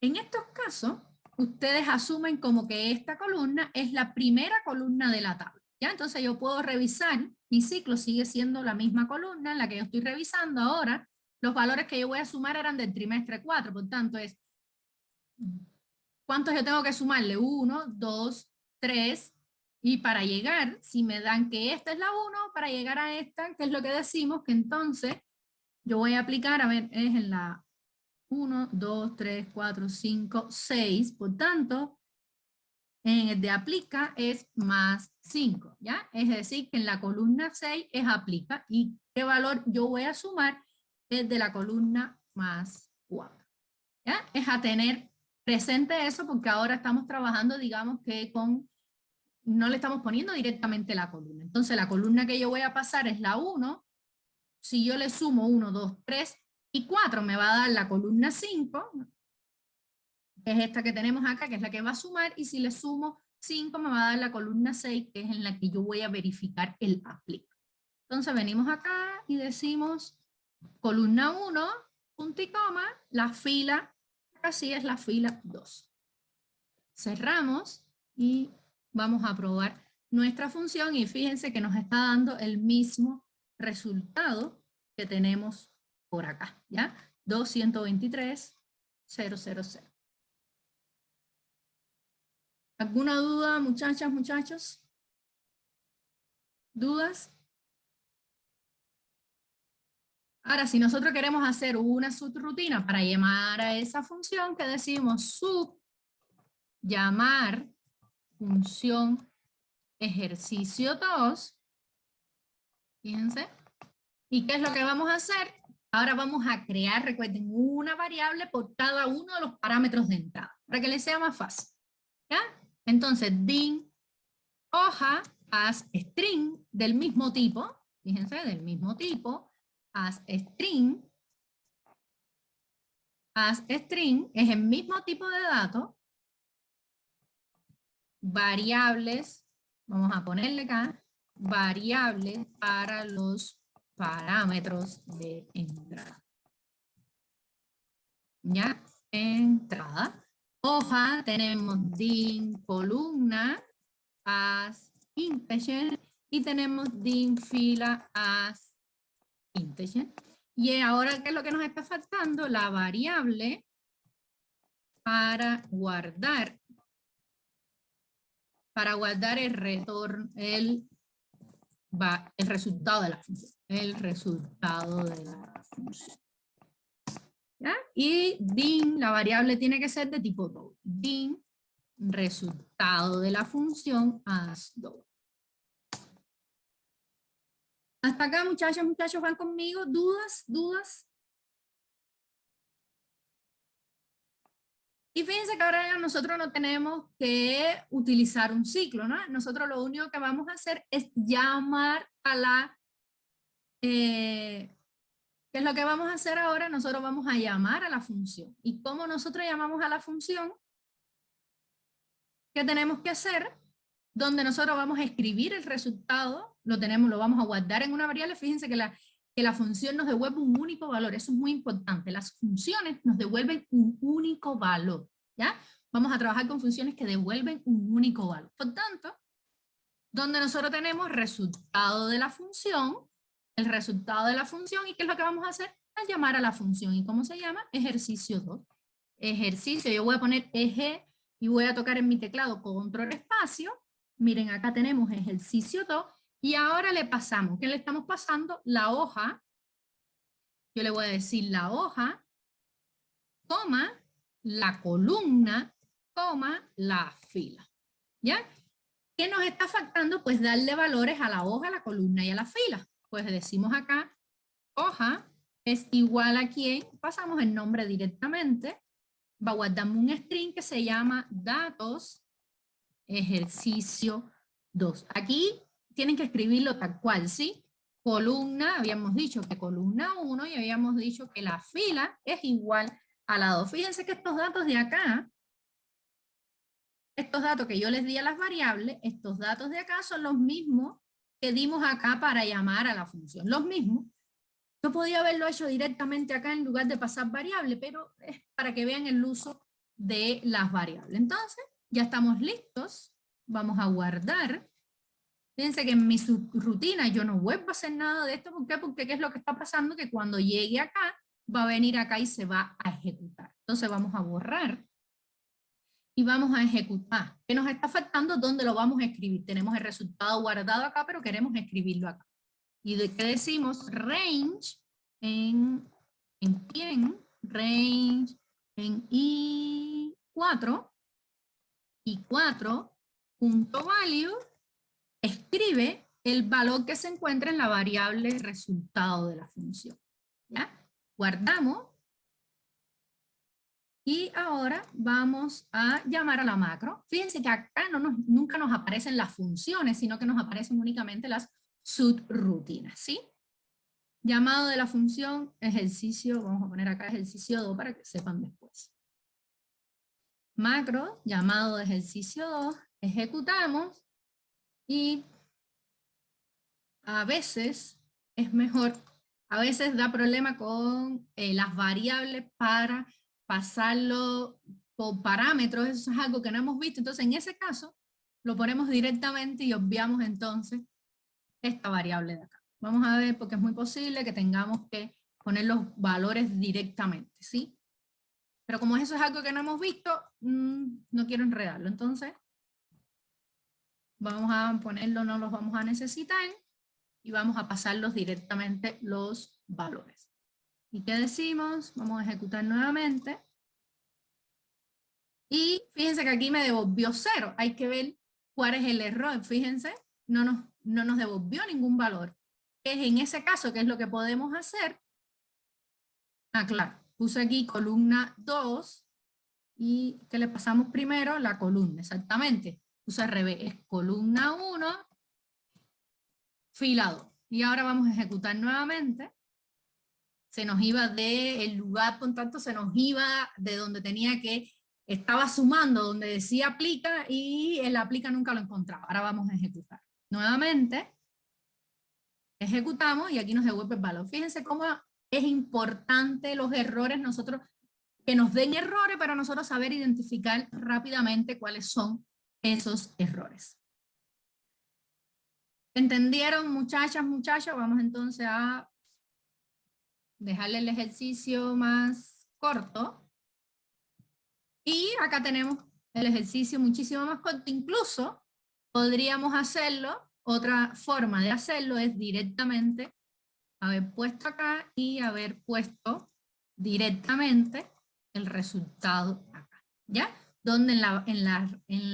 En estos casos, ustedes asumen como que esta columna es la primera columna de la tabla. ¿Ya? Entonces yo puedo revisar, mi ciclo sigue siendo la misma columna en la que yo estoy revisando ahora. Los valores que yo voy a sumar eran del trimestre 4, por tanto es, ¿cuántos yo tengo que sumarle? 1, 2, 3, y para llegar, si me dan que esta es la 1, para llegar a esta, que es lo que decimos, que entonces yo voy a aplicar, a ver, es en la 1, 2, 3, 4, 5, 6, por tanto, en el de aplica es más 5, ¿ya? Es decir, que en la columna 6 es aplica, y qué valor yo voy a sumar es de la columna más 4, ¿ya? Es a tener presente eso porque ahora estamos trabajando, digamos que no le estamos poniendo directamente la columna. Entonces la columna que yo voy a pasar es la 1, si yo le sumo 1, 2, 3 y 4 me va a dar la columna 5, que es esta que tenemos acá, que es la que va a sumar, y si le sumo 5 me va a dar la columna 6, que es en la que yo voy a verificar el aplica. Entonces venimos acá y decimos columna 1, punto y coma, la fila, así es la fila 2. Cerramos y vamos a probar nuestra función y fíjense que nos está dando el mismo resultado que tenemos por acá, ¿ya? 223,000. ¿Alguna duda, muchachas, muchachos? ¿Dudas? Ahora, si nosotros queremos hacer una subrutina para llamar a esa función, que decimos sub llamar función ejercicio 2, fíjense, ¿y qué es lo que vamos a hacer? Ahora vamos a crear, recuerden, una variable por cada uno de los parámetros de entrada, para que les sea más fácil, ¿ya? Entonces, din hoja as string del mismo tipo, fíjense, del mismo tipo, as string es el mismo tipo de datos, variables, vamos a ponerle acá, variables para los parámetros de entrada. ¿Ya? Entrada. Hoja, tenemos din columna as integer y tenemos din fila as integer. Y ahora, ¿qué es lo que nos está faltando? La variable para guardar el retorno, el resultado de la función. El resultado de la función. ¿Ya? Y din, la variable tiene que ser de tipo double. Din, resultado de la función as double. Hasta acá, muchachos, van conmigo. ¿Dudas? ¿Dudas? Y fíjense que ahora nosotros no tenemos que utilizar un ciclo, ¿no? Nosotros lo único que vamos a hacer es llamar a la... ¿qué es lo que vamos a hacer ahora? Nosotros vamos a llamar a la función. ¿Y cómo nosotros llamamos a la función? ¿Qué tenemos que hacer? Donde nosotros vamos a escribir el resultado, lo vamos a guardar en una variable. Fíjense que la función nos devuelve un único valor, eso es muy importante. Las funciones nos devuelven un único valor, ¿ya? Vamos a trabajar con funciones que devuelven un único valor. Por tanto, donde nosotros tenemos resultado de la función, el resultado de la función, ¿y qué es lo que vamos a hacer? A llamar a la función. ¿Y cómo se llama? Ejercicio 2. Ejercicio, yo voy a poner eje y voy a tocar en mi teclado control espacio. Miren, acá tenemos ejercicio 2 y ahora le pasamos. ¿Qué le estamos pasando? La hoja. Yo le voy a decir la hoja, toma, la columna, toma, la fila. ¿Ya? ¿Qué nos está faltando? Pues darle valores a la hoja, a la columna y a la fila. Pues decimos acá, hoja es igual a quién, pasamos el nombre directamente, va a guardarme un string que se llama datos ejercicio 2. Aquí tienen que escribirlo tal cual, ¿sí? Columna, habíamos dicho que columna 1 y habíamos dicho que la fila es igual a la 2. Fíjense que estos datos de acá, estos datos que yo les di a las variables, estos datos de acá son los mismos que dimos acá para llamar a la función. Los mismos. Yo podía haberlo hecho directamente acá en lugar de pasar variable, pero es para que vean el uso de las variables. Entonces, ya estamos listos. Vamos a guardar. Fíjense que en mi subrutina yo no vuelvo a hacer nada de esto. ¿Por qué? Porque ¿qué es lo que está pasando? Que cuando llegue acá, va a venir acá y se va a ejecutar. Entonces vamos a borrar y vamos a ejecutar. ¿Qué nos está faltando? ¿Dónde lo vamos a escribir? Tenemos el resultado guardado acá, pero queremos escribirlo acá. ¿Y de qué decimos? Range ¿en quién? Range en i4, i4.value, escribe el valor que se encuentra en la variable resultado de la función. ¿Ya? Guardamos. Y ahora vamos a llamar a la macro. Fíjense que acá nunca nos aparecen las funciones, sino que nos aparecen únicamente las subrutinas, ¿sí? Llamado de la función ejercicio, vamos a poner acá ejercicio 2 para que sepan después. Macro, llamado de ejercicio 2, ejecutamos y a veces es mejor, a veces da problema con las variables para pasarlo por parámetros, eso es algo que no hemos visto, entonces en ese caso lo ponemos directamente y obviamos entonces esta variable de acá. Vamos a ver porque es muy posible que tengamos que poner los valores directamente, ¿sí? Pero como eso es algo que no hemos visto, no quiero enredarlo, entonces vamos a ponerlo, no los vamos a necesitar y vamos a pasarlos directamente los valores. ¿Y qué decimos? Vamos a ejecutar nuevamente. Y fíjense que aquí me devolvió 0. Hay que ver cuál es el error. Fíjense, no nos devolvió ningún valor. Es en ese caso, ¿qué es lo que podemos hacer? Ah, claro, puse aquí columna 2 y ¿qué le pasamos primero? La columna, exactamente. Puse al revés, es columna 1, fila 2. Y ahora vamos a ejecutar nuevamente. Se nos iba del lugar, por tanto, se nos iba de donde tenía que, estaba sumando, donde decía aplica, y el aplica nunca lo encontraba. Ahora vamos a ejecutar. Nuevamente, ejecutamos y aquí nos devuelve el valor. Fíjense cómo es importante los errores, nosotros, que nos den errores para nosotros saber identificar rápidamente cuáles son esos errores. ¿Entendieron, muchachas, muchachos? Vamos entonces a dejarle el ejercicio más corto. Y acá tenemos el ejercicio muchísimo más corto. Incluso podríamos hacerlo, otra forma de hacerlo es directamente haber puesto acá y haber puesto directamente el resultado acá. ¿Ya? Donde en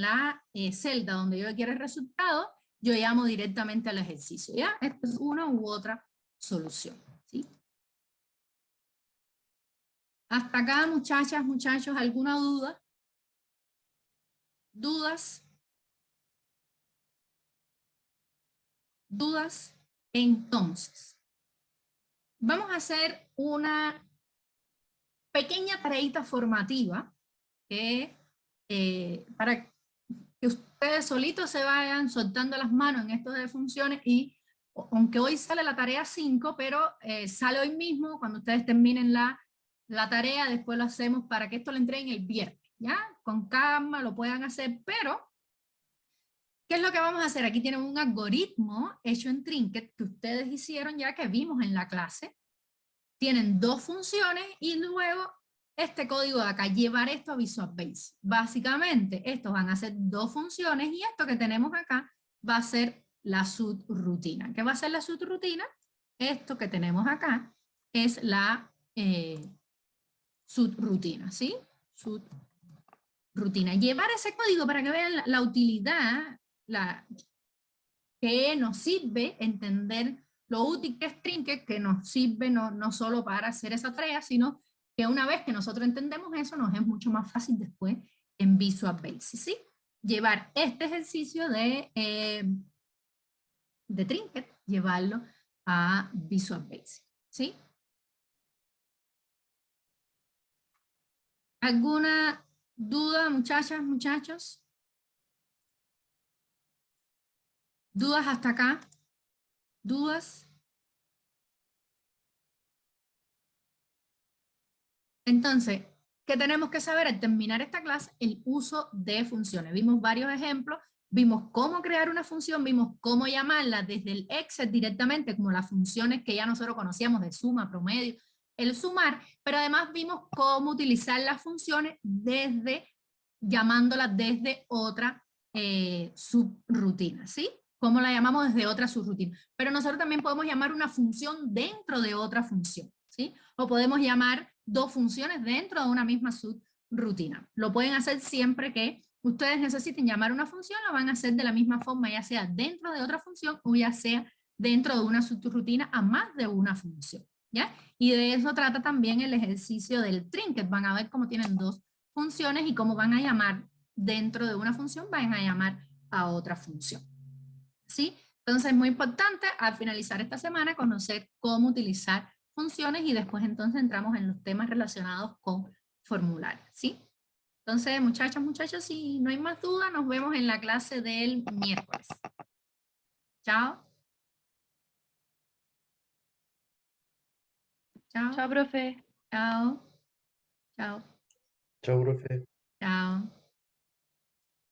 la celda donde yo quiero el resultado, yo llamo directamente al ejercicio. ¿Ya? Esta es una u otra solución. ¿Sí? Hasta acá, muchachas, muchachos, ¿alguna duda? ¿Dudas? ¿Dudas? Entonces, vamos a hacer una pequeña tareita formativa para que ustedes solitos se vayan soltando las manos en esto de funciones y aunque hoy sale la tarea 5, pero sale hoy mismo, cuando ustedes terminen la tarea, después lo hacemos para que esto lo entreguen el viernes, ¿ya? Con calma lo puedan hacer, pero ¿qué es lo que vamos a hacer? Aquí tienen un algoritmo hecho en Trinket que ustedes hicieron ya, que vimos en la clase. Tienen dos funciones y luego este código de acá, llevar esto a Visual Basic. Básicamente, estos van a ser dos funciones y esto que tenemos acá va a ser la subrutina. ¿Qué va a ser la subrutina? Esto que tenemos acá es la subrutina, ¿sí? Subrutina. Llevar ese código para que vean la utilidad, que nos sirve entender lo útil que es Trinket, que nos sirve no solo para hacer esa tarea, sino que una vez que nosotros entendemos eso, nos es mucho más fácil después en Visual Basic, ¿sí? Llevar este ejercicio de Trinket, llevarlo a Visual Basic, ¿sí? ¿Alguna duda, muchachas, muchachos? ¿Dudas hasta acá? ¿Dudas? Entonces, ¿qué tenemos que saber al terminar esta clase? El uso de funciones. Vimos varios ejemplos, vimos cómo crear una función, vimos cómo llamarla desde el Excel directamente, como las funciones que ya nosotros conocíamos de suma, promedio, el sumar, pero además vimos cómo utilizar las funciones desde, llamándolas desde otra subrutina, ¿sí? ¿Cómo la llamamos desde otra subrutina? Pero nosotros también podemos llamar una función dentro de otra función, ¿sí? O podemos llamar dos funciones dentro de una misma subrutina. Lo pueden hacer siempre que ustedes necesiten llamar una función, lo van a hacer de la misma forma, ya sea dentro de otra función o ya sea dentro de una subrutina a más de una función, ¿ya? Y de eso trata también el ejercicio del Trinket. Van a ver cómo tienen dos funciones y cómo van a llamar dentro de una función, van a llamar a otra función, ¿sí? Entonces es muy importante al finalizar esta semana conocer cómo utilizar funciones y después entonces entramos en los temas relacionados con formularios, ¿sí? Entonces, muchachas, muchachos, si no hay más duda, nos vemos en la clase del miércoles. Chao. Chao. Chao, profe. Chao. Chao. Chao, profe. Chao.